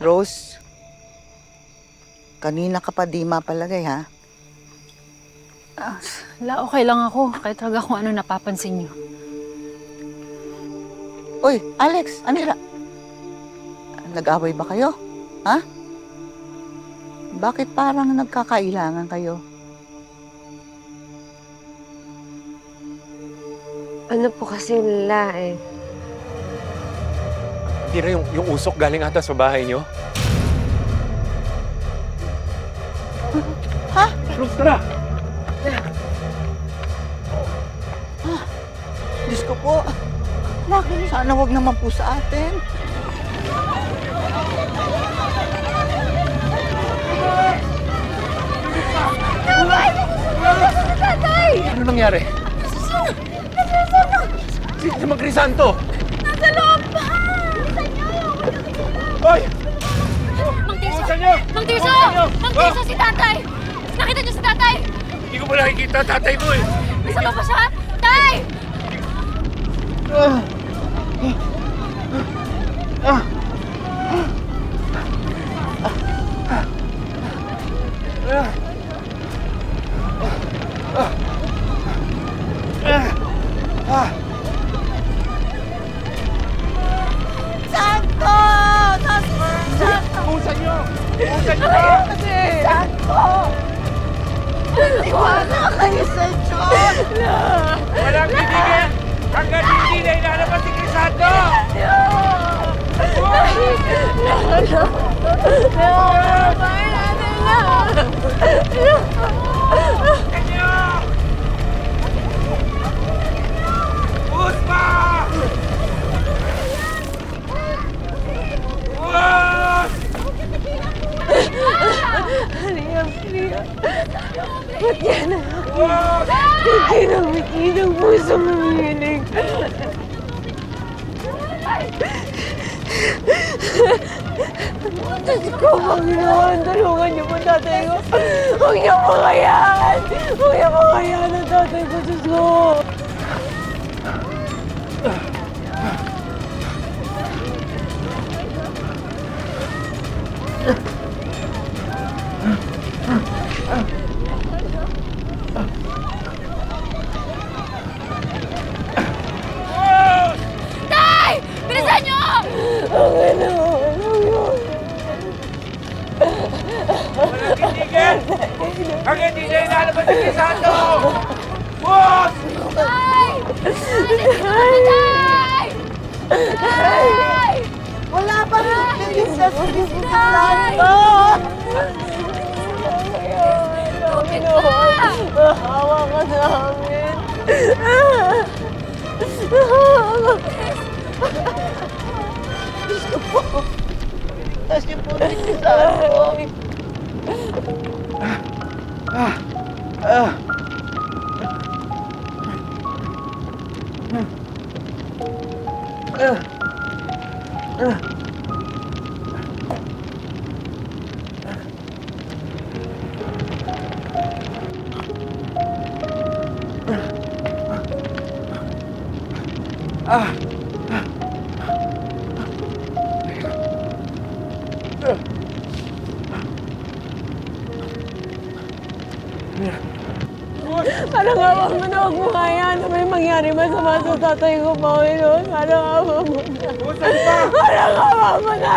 Rose, kanina ka pa di mapalagay, ha? Okay lang ako. Kahit talaga kung ano napapansin niyo. Uy, Alex, Amira. Nag-away ba kayo? Ha? Bakit parang nagkakailangan kayo? Ano po kasi nila eh. Tira, yung usok galing ata sa bahay niyo. Ha? Rose, tara! Diyos ko po. Sana wag naman po sa atin. Ano nangyari? Si Mang Crisanto! Nasa loob pa! Hoy! Mang Tirso! Mang Tirso! Mang Tirso, si tatay! Nakita niyo si tatay! Hindi ko pa nakikita tatay mo eh. Nasa loob pa siya? Tay! Santo! Santo! Usan niyo! Usan niyo! Santo! Iwala kayo sa Diyos! Walang titigil! Hanggang hindi na ilalabas si Crisanto! Puspa! Ba't yan ako? Hindi ng puso maminig. Diyos ko, Panginoon, tulungan niyo po tatay ko. Huwag niyo po kayaan. Huwag niyo po kayaan ang tatay ko, Diyos ko. Manigisan mo! Boss! Wala pa rin pinigisa sa bisiklatan ko! Hawa ka namin! Diyos ko po! Diyos ko po, pinigisa ko! Parang awa mo na, huwag mo kaya na may mangyari masama sa tatay ko, Panginoon. Parang awa mo na. Parang awa mo na.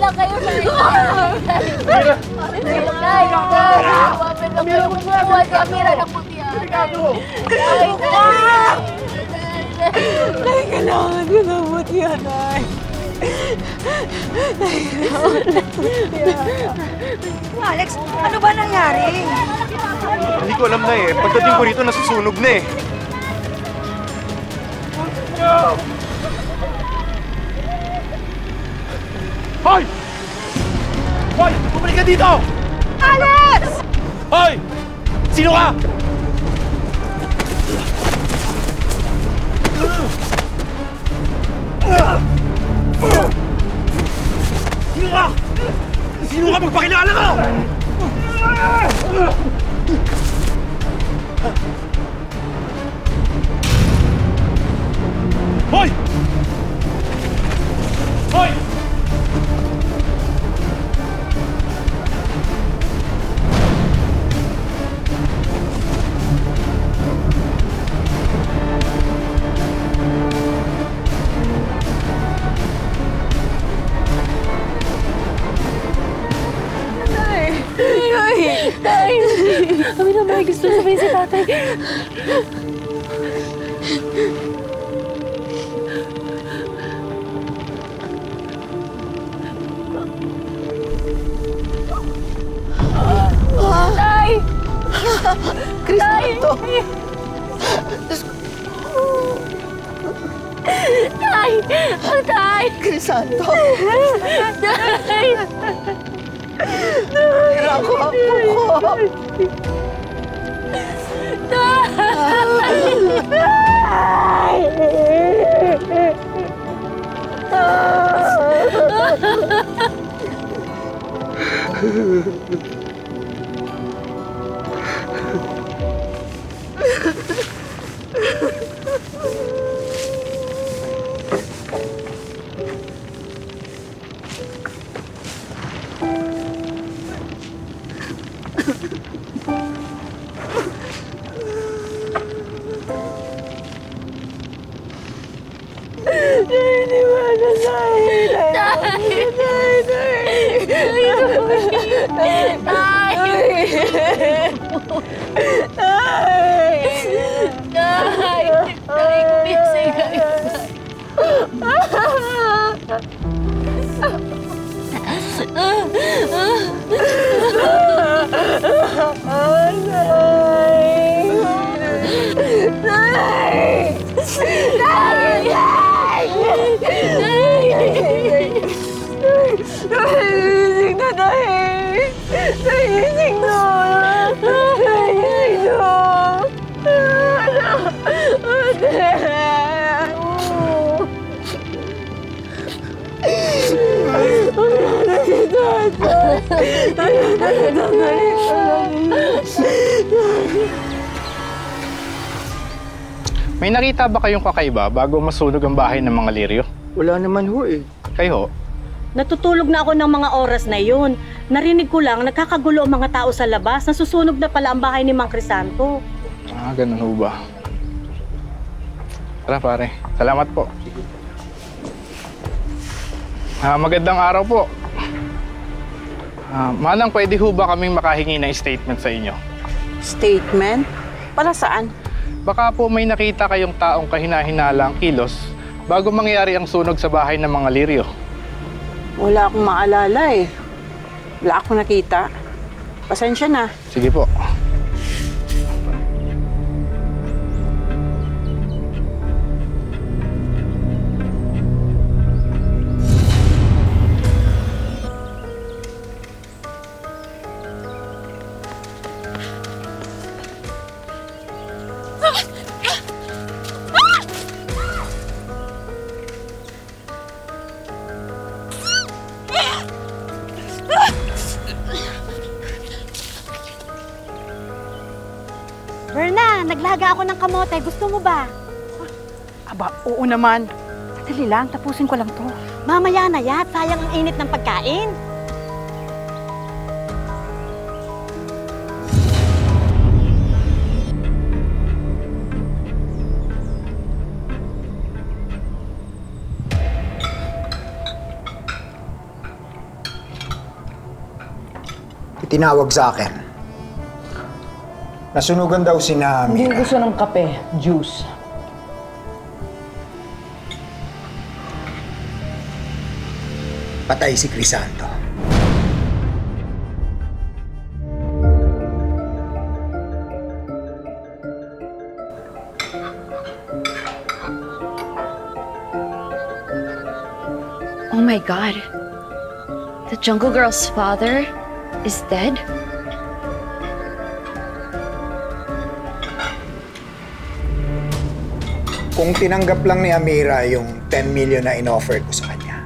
Maniwala kayo sa akin. Amira! Nay! Amira, huwag mo nakuha si Amira ng puti. Nay, kailangan ko ng buti yan, Nay. Nay, kailangan ko ng buti yan. Alex, ano ba nangyari? Hindi ko alam na eh. Pagdating ko rito, nasusunog na eh. Hoy! Hoy! Bumalik ka dito! Alex! Hoy! Sino ka? Sino ka? Sino ka? Magpakilala ka! Hoy! Hoy! Tay! Kami na may gusto sabihin si tatay. Tay! Crisanto! Tay! Tay! Crisanto! Tay! Ako, apo ko! May nakita ba kayong kakaiba bago masunog ang bahay ng mga Lirio? Wala naman ho eh. Kayo? Natutulog na ako ng mga oras na yun. Narinig ko lang, nagkakagulo ang mga tao sa labas. Nasusunog na pala ang bahay ni Mang Crisanto. Ah, ganun ho ba? Tara pare, salamat po. Magandang araw po. Manang, pwede ho ba kaming makahingi ng statement sa inyo? Statement? Para saan? Baka po may nakita kayong taong kahina-hinalang kilos bago mangyari ang sunog sa bahay ng mga Lirio. Wala akong maalala eh. Wala akong nakita. Pasensya na. Sige po. Berna, naglaga ako ng kamote. Gusto mo ba? Aba, oo naman. Dali lang, tapusin ko lang to. Mamaya na yan. Sayang ang init ng pagkain. Itinawag sa akin. Nasunugan daw si na Hindi Mira. gusto ng kape, juice. Patay si Crisanto. Oh my God. The Jungle Girl's father is dead? Kung tinanggap lang ni Amira yung 10 million na in-offer ko sa kanya,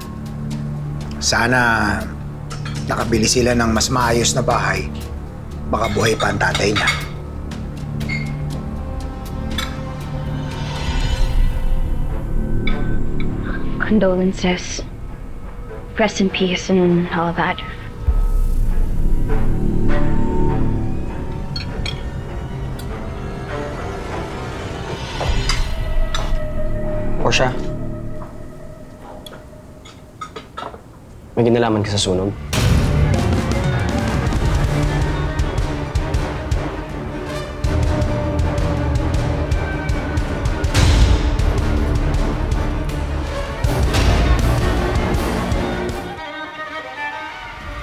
sana nakabili sila ng mas maayos na bahay. Baka buhay pa ang tatay niya. Condolences. Rest in peace and all that. Portia, may ginalaman ka sa sunog?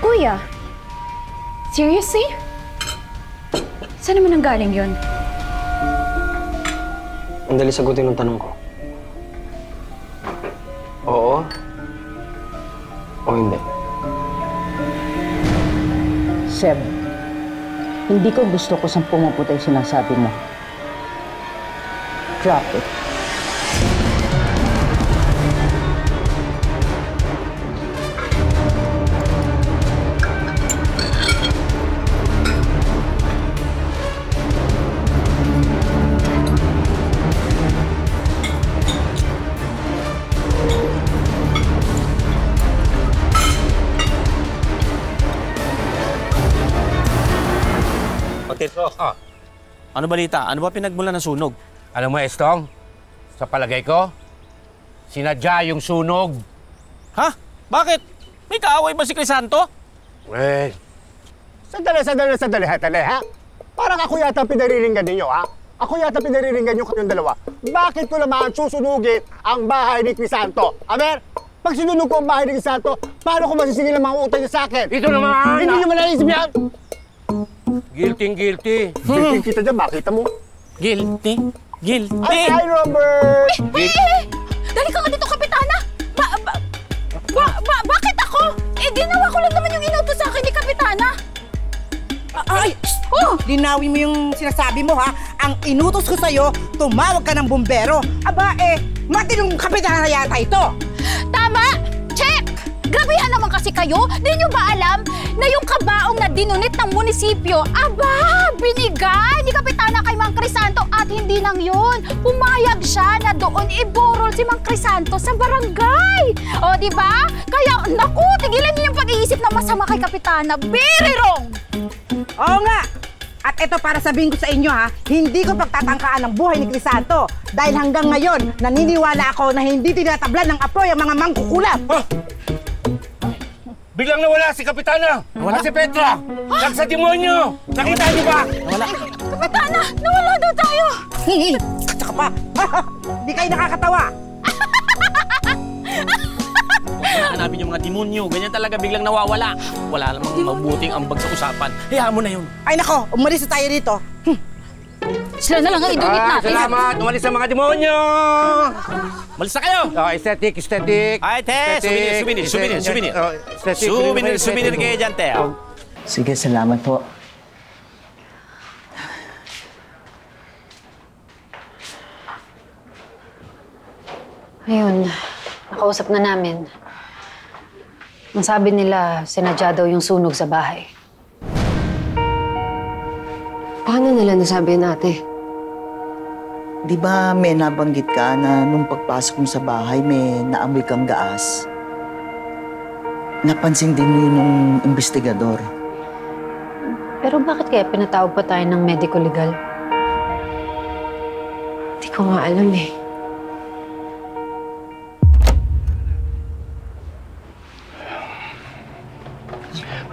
Kuya, seriously? Saan naman ang galing yun? Ang dali sagutin ng tanong ko. Oo? O hindi? Seb, hindi ko gusto kung saan pumupunta yung sinasabi mo. Drop it. Ano balita? Ano ba pinagmula ng sunog? Alam mo, Estong, sa palagay ko, sinadya yung sunog. Ha? Bakit? May kaaway ba si Crisanto? Well, Sandali, ha? Parang ako yata pinariringgan ninyo, ha? Ako yata pinariringgan nyo kayong dalawa. Bakit ko naman susunugin ang bahay ni Crisanto? Amer, pag sinunog ko ang bahay ni Crisanto, paano ko masisingil ang mga utang niya sa akin? Ito naman! Hindi nyo malaisip yan! Guilty. Kita dyan, makita mo? Guilty? Hi, Robert! Dali ka nga dito, Kapitana! Bakit ako? Eh, ginawa ko lang naman yung inutos sa akin ni Kapitana. Linawin mo yung sinasabi mo, ha? Ang inutos ko sa'yo, tumawag ka ng bumbero. Aba, matinong kapitana yata ito. Tama! Check! Grabehan naman kasi kayo. Di nyo ba alam na yung kabaong na dinunit ng munisipyo, binigay ni Kapitana kay Mang Crisanto at hindi lang yun. Pumayag siya na doon iburol si Mang Crisanto sa barangay. O, di ba? Kaya, naku, tigilan niyo yung pag-iisip na masama kay Kapitana. Very wrong! Oo nga! At ito para sabihin ko sa inyo, ha, hindi ko pagtatangkaan ang buhay ni Crisanto. Dahil hanggang ngayon, naniniwala ako na hindi tinatablan ng apoy ang mga mangkukulam. Biglang nawala si Kapitana! Nawala si Petra! Sa demonyo! Nakita niyo ba? Nawala. Kapitana, nawala daw tayo! Tsaka pa, di kayo nakakatawa. Hanapin yung mga demonyo. Ganyan talaga biglang nawawala. Wala namang mabuting ambag sa usapan. Hayaan mo na yun. Ay nako, umalis na tayo dito. Sila na lang ang idunit natin. Salamat! Umalis ang mga demonyo! Malis na kayo! Aesthetic. Ay, te! Souvenir kayo dyan, te. Sige, salamat po. Ayun, nakausap na namin. Ang sabi nila, sinadya daw yung sunog sa bahay. Paano nila nasabi ate? Di ba may nabanggit ka na nung pagpasok mo sa bahay may naamoy kang gaas? Napansin din yun nung investigador. Pero bakit kaya pinatawag pa tayo ng medico-legal? Hindi ko nga alam eh.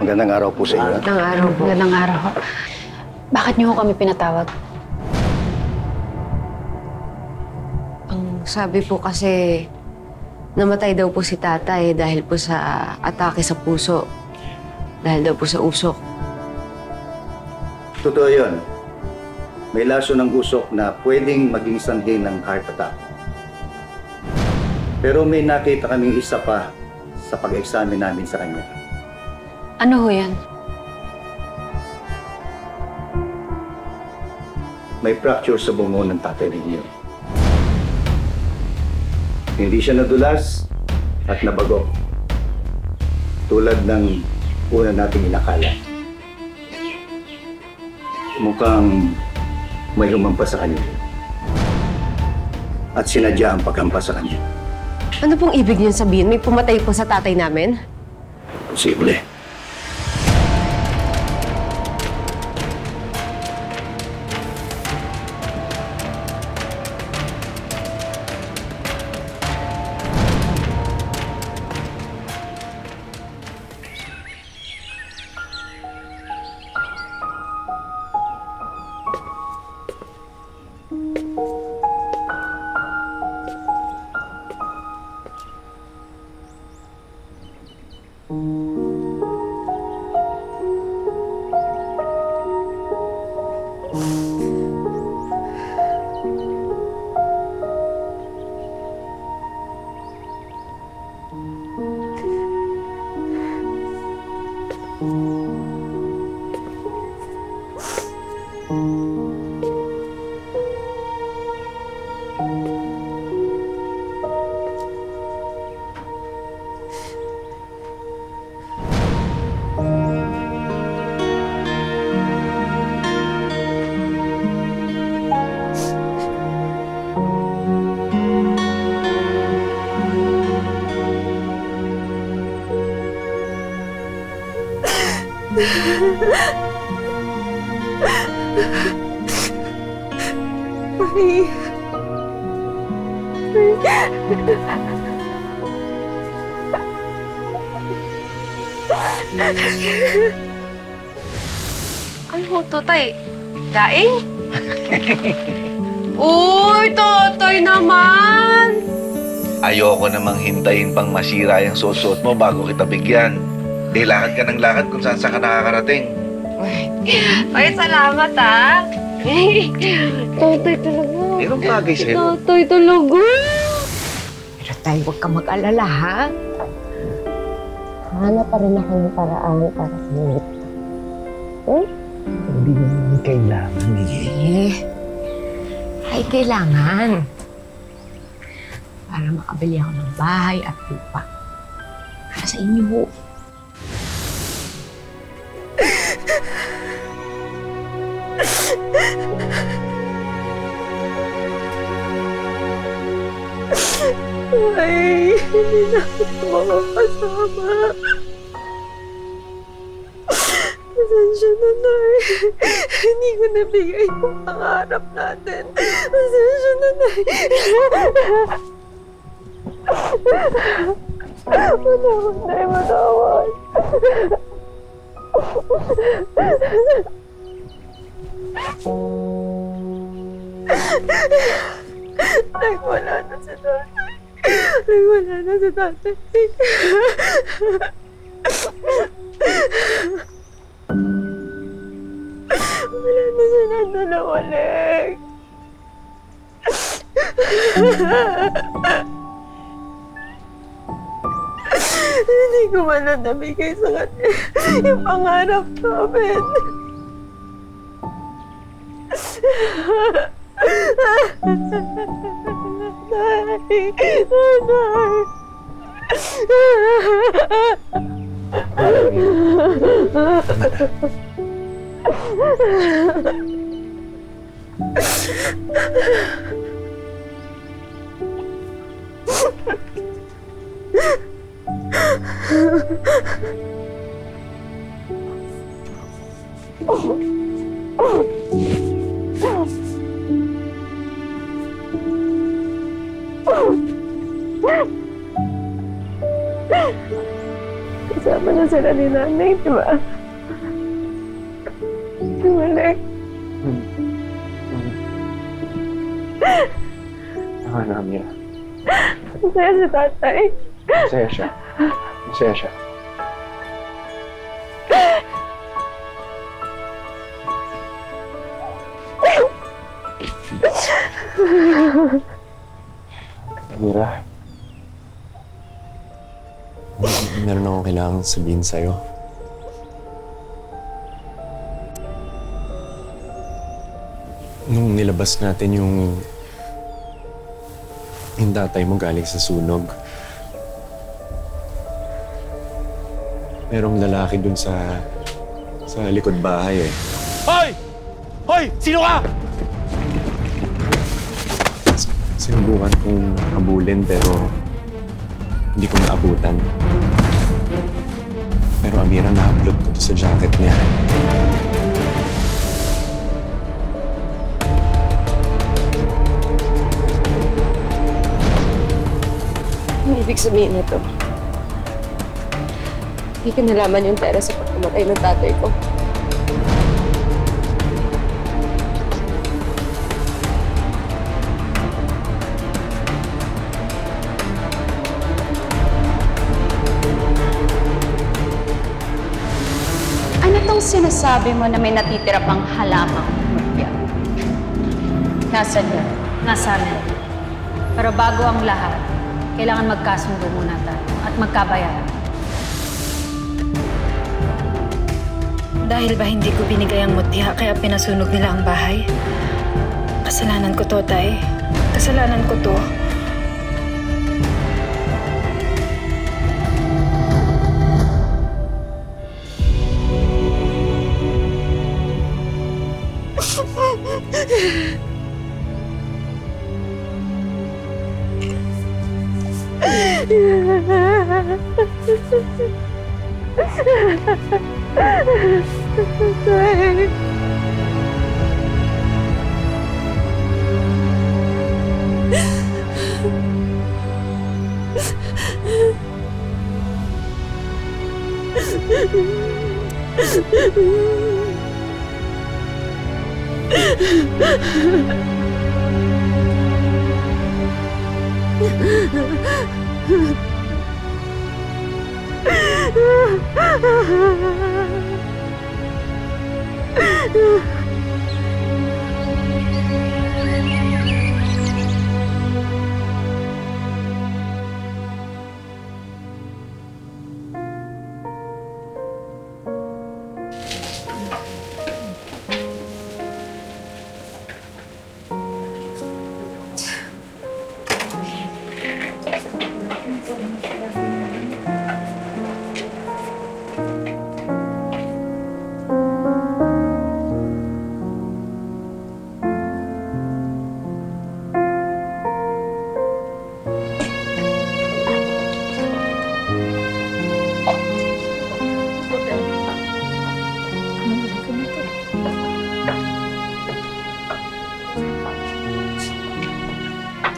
Magandang araw po sa inyo. Magandang araw po. Magandang araw. Bakit niyo kami pinatawag? Ang sabi po kasi, namatay daw po si tatay dahil po sa atake sa puso. Dahil daw po sa usok. Totoo yun. May laso ng usok na pwedeng maging sanhi ng heart attack. Pero may nakita kaming isa pa sa pag-examine namin sa kanya. Ano ho yan? May fracture sa bungo ng tatay ninyo. Hindi siya nadulas at nabago. Tulad ng una nating inakala. Mukhang may humampas sa kanya. At sinadya ang paghampas sa kanya. Ano pong ibig niyo sabihin? May pumatay po sa tatay namin? Posible. Ano to, tay? Daing? Uy, totoy naman! Ayoko namang hintayin pang masira yung suot mo bago kita bigyan. Di lakad ka ng lakad kung saan ka nakakarating. Ay, salamat Totoy talaga. Mayroong bagay sa'yo. Totoy talaga. Pero tay, huwag ka mag-alala, ha? Hanap pa rin ako ng paraan para kumit. Hindi naman kailangan Ay, kailangan. Para makabili ako ng bahay at lupa. Para sa inyo, ho. Ay, hindi na ako makakasama. Pasensya na, Nay. Hindi ko nabigay yung pangarap natin. Pasensya na, Nay. Matawad, Nay. Matawad. Nagwala na si tatay. Nagwala na si tatay. Wala na silang dalawa, Lek. Hindi ko man na nabigay sa kanya yung pangarap namin. Kasama na sila ni nanay, di ba? Bumalik. Tama na, Amira. Masaya si tatay. Masaya siya. Masaya siya. Amira. Meron akong kailangan sabihin sa'yo. Nung nilabas natin yung tatay mo galing sa sunog, merong lalaki dun sa likod bahay eh. Hoy! Hoy! Sino ka? Sinubukan kong habulin pero hindi ko naabutan. Pero Amira, nahablot ko to sa jacket niya. Ang ibig sabihin nito, hindi ko nalaman yung pera sa pagkamatay ng tatay ko. Ano tong sinasabi mo na may natitira pang halamang mutya? Nasaan yun? Nasa amin. Pero bago ang lahat, kailangan magkasundo muna tayo at magkabayaran. Dahil ba hindi ko binigay ang mutya kaya pinasunog nila ang bahay? Kasalanan ko to, Tay. Kasalanan ko to.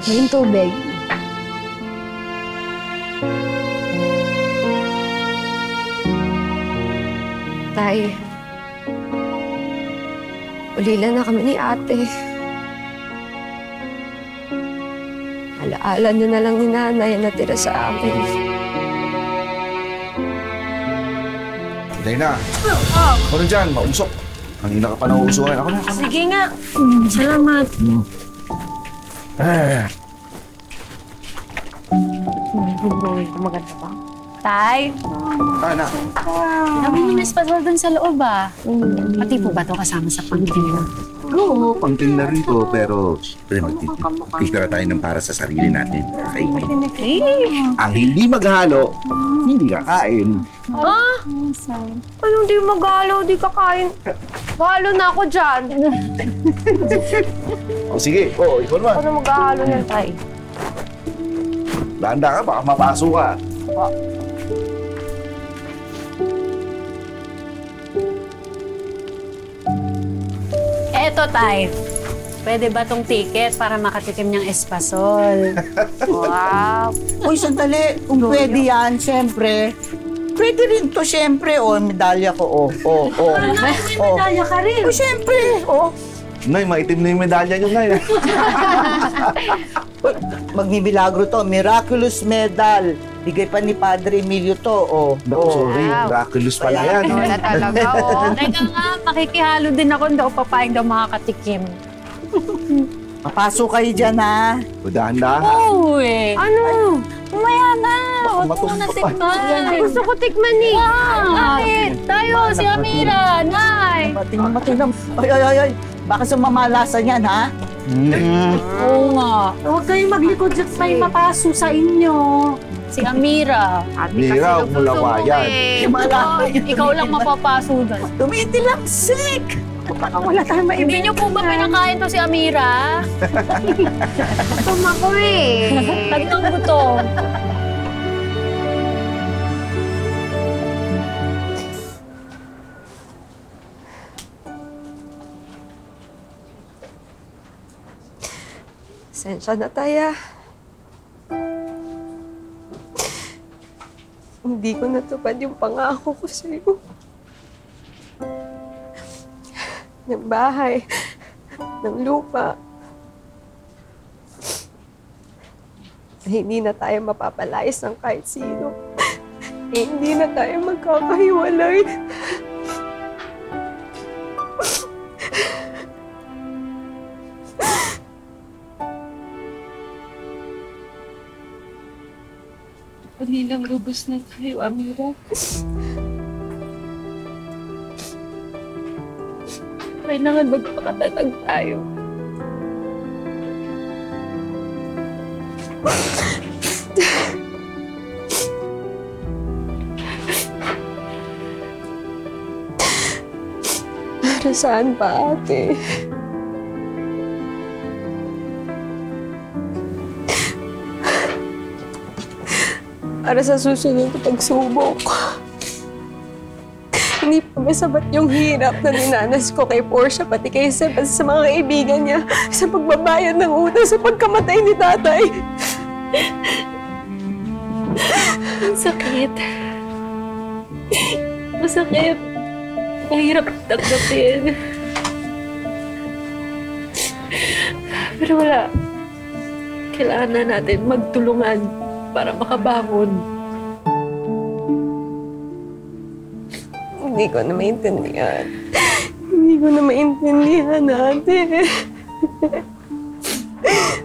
May tubig. Tay, ulila na kami ni ate. Alaala niyo na lang ni nanay na natira sa amin. Dayna, ako rin dyan, mausok. Kanina ka pa nauusukan. Ako na. Sige nga. Salamat. Maganda ba? Tay? Anak. Kami yung espasal dun sa loob Pati po ba ito kasama sa pangting mo? Oo, pangting na rito, pero magtitira tayo ng para sa sarili natin. Okay? Ang hindi maghalo, hindi kakain. Ah? Anong di maghalo, di kakain? Mahalo na ako dyan. O sige, ikaw naman. Ano maghahalo yan, Tay? Danda ka, baka mapasok ka. Eto, Tay. Pwede ba tong ticket para makatikim niyang espasol? Wow! Uy, sandali. Kung pwede yan, siyempre. Pwede rin to, syempre. O, medalya ko. May medalya ka rin. O, syempre. O. Nay, maitim na yung medalya niyo, Nay. Magmimilagro to. Miraculous medal. Bigay pa ni Padre Emilio to. Sorry, miraculous pala yan. Wala talaga, Teka nga, makikihalo din ako. Hindi ako papayag daw makakatikim. Papasok kayo dyan, ha? Dahan-dahan. Uy! Ano? Umaya na! Huwag mo na tikman. Gusto ko tikman eh. Bakit? Tayo, si Amira, Nay! Matinam. Ay. Baka sumamalasan yan, ha? Oo nga. Huwag kayong maglikod dyan may mapaso sa inyo. Si Amira. Amira, huwag mo lawayan. Ikaw lang mapapaso doon. Tumitilaksik! Baka wala tayong maibig. Hindi niyo po ba pinakain to si Amira? Gutom ako eh. Tagang gutom. Sensya na, Taya. Hindi ko natupad yung pangako ko sa'yo. Ng bahay, ng lupa. Hindi na tayo mapapalayas ng kahit sino. Hindi na tayo magkakahiwalay. Panilang lubos na tayo, Amira. Kailangan magpakatatag tayo. Para saan pa, ate? Para sa susunod na pagsubok. Hindi pa masabat yung hirap na dinanas ko kay Portia, pati kay Seb, at sa mga kaibigan niya, sa pagbabayad ng utang, sa pagkamatay ni tatay. Ang sakit. Masakit. Mahirap tanggapin. Pero wala. Kailangan na natin magtulungan para makabangon. Hindi ko na maintindihan. Hindi ko na maintindihan, ate.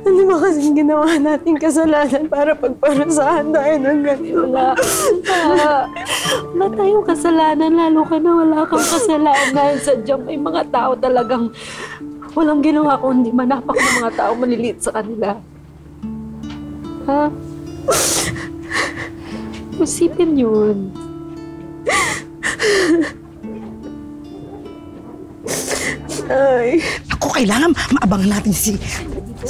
Ano ba kasing ginawa nating kasalanan para pagparasahan tayo ng ganito? Wala tayong kasalanan, lalo ka na wala kang kasalanan. Sadyang may mga tao talagang walang ginawa kundi manapak ng mga tao maliliit sa kanila. Ha? Isipin yun. Ay. Ako, kailangan maabang natin si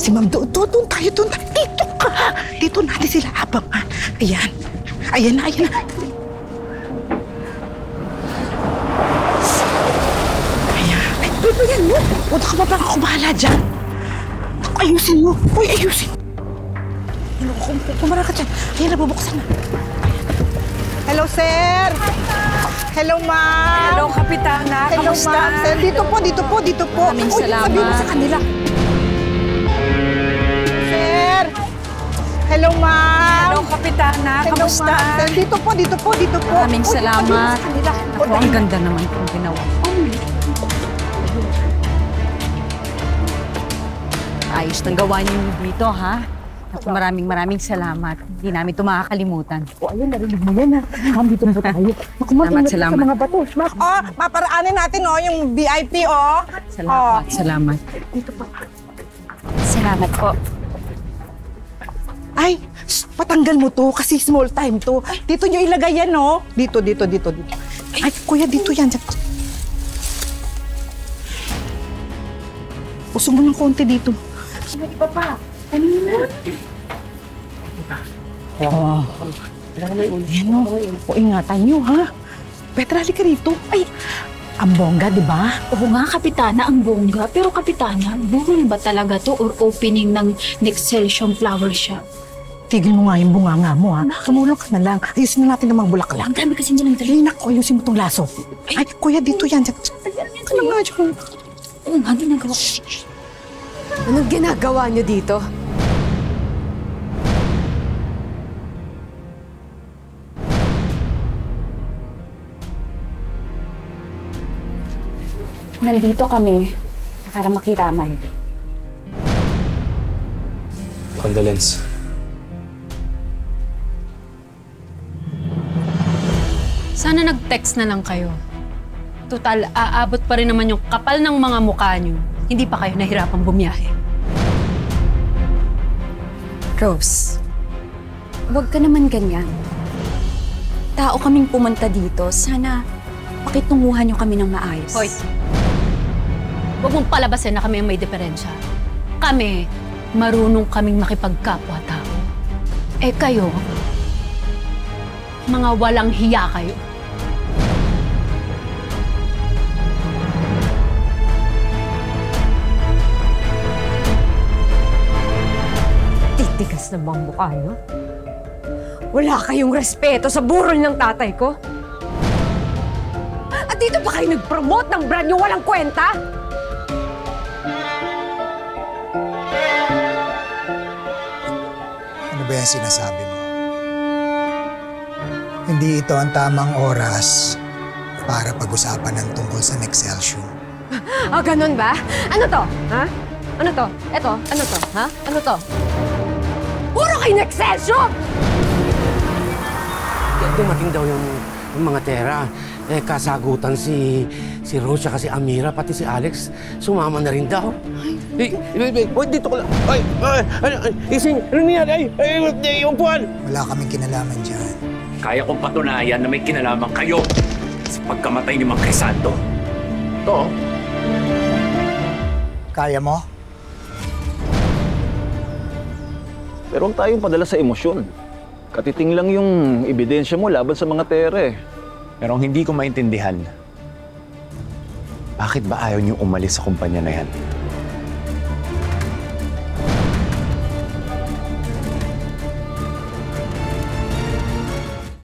Ma'am. Doon tayo, doon. Dito ka! Dito natin sila abangan. Ayan. Ayan na. Ayan. Ay, yan mo. Huwag ka ba ako bahala dyan? Ayusin mo. Uy, ayusin. Kumara ka dyan. Ayan, nabubuksan na. Hello, sir! Hello, ma'am! Hello, Kapitana. Hello, ma'am. Sir, dito po. Maraming salamat. Sabihin mo sa kanila. Sir! Hello, ma'am! Hello, Kapitana. Hello, Kamusta? ma'am. Sir, dito po. Maraming salamat. Ako, ang ganda naman kung ginawa. Ayos nang gawa niyo dito, ha? Ako, maraming salamat. Hindi namin ito makakalimutan. O, ayun, narinig mo yan, ha? Ma'am, dito po tayo. Salamat. Sa mga bato. Oh, maparaanin natin, yung VIP, Salamat. Dito po. Salamat po. Ay, patanggal mo to kasi small time to. Dito nyo ilagay yan, no? Dito. Ay, kuya, dito yan. Usong mo ng konti dito. Iba pa. Ano na? Yan, no? O, ingatan nyo, ha? Petra, halika rito. Ay, ang bongga, di ba? Oo nga, Kapitana, ang bongga. Pero Kapitana, burol ba talaga to or opening ng next Celsius flower shop? Tigil mo nga yung bunganga mo, ha? Tumulong ka na lang. Ayusin na natin ang mga bulaklak. Ang dami kasi dyan ng dali. Ay, naku, ayusin mo tong laso. Ay, kuya, dito yan. Ka na nga dyan. Oo nga, ginagawa ko. Anong ginagawa niyo dito? Nandito kami para makiramay. Condolence. Sana nag-text na lang kayo. Total, aabot pa rin naman yung kapal ng mga mukha niyo. Hindi pa kayo nahirapang bumiyahe. Rose, huwag ka naman ganyan. Tao kaming pumunta dito. Sana pakitunguhan niyo kami ng maayos. Hoy, huwag mong palabasin na kami ang may diferensya. Kami, marunong kaming makipagkapwa-tao. Eh kayo, mga walang hiya kayo. Titigas na bang mukha niyo? Wala kayong respeto sa burol ng tatay ko? At dito pa kayo nag-promote ng brand niyo walang kwenta? Ano ba yung sinasabi mo? Hindi ito ang tamang oras para pag-usapan ng tungkol sa Nexcelsior. Ah, ganun ba? Ano to? Ha? Ano to? Eto? Ano to? Ha? Ano to? Puro kayo Nexcelsior! Dumating daw yung mga Tera. Eh, kasagutan si Rose at si Amira, pati si Alex. Sumama na rin daw. Ay, dito ko lang. Ising, ano nangyari? Yung puwan! Wala kaming kinalaman dyan. Kaya kong patunayan na may kinalaman kayo sa pagkamatay ni Mang Crisanto. Ito. Kaya mo? Pero huwag tayong padala sa emosyon. Katiting lang yung ebidensya mo laban sa mga tere. Pero ang hindi ko maintindihan, bakit ba ayaw niyo umalis sa kumpanya na yan?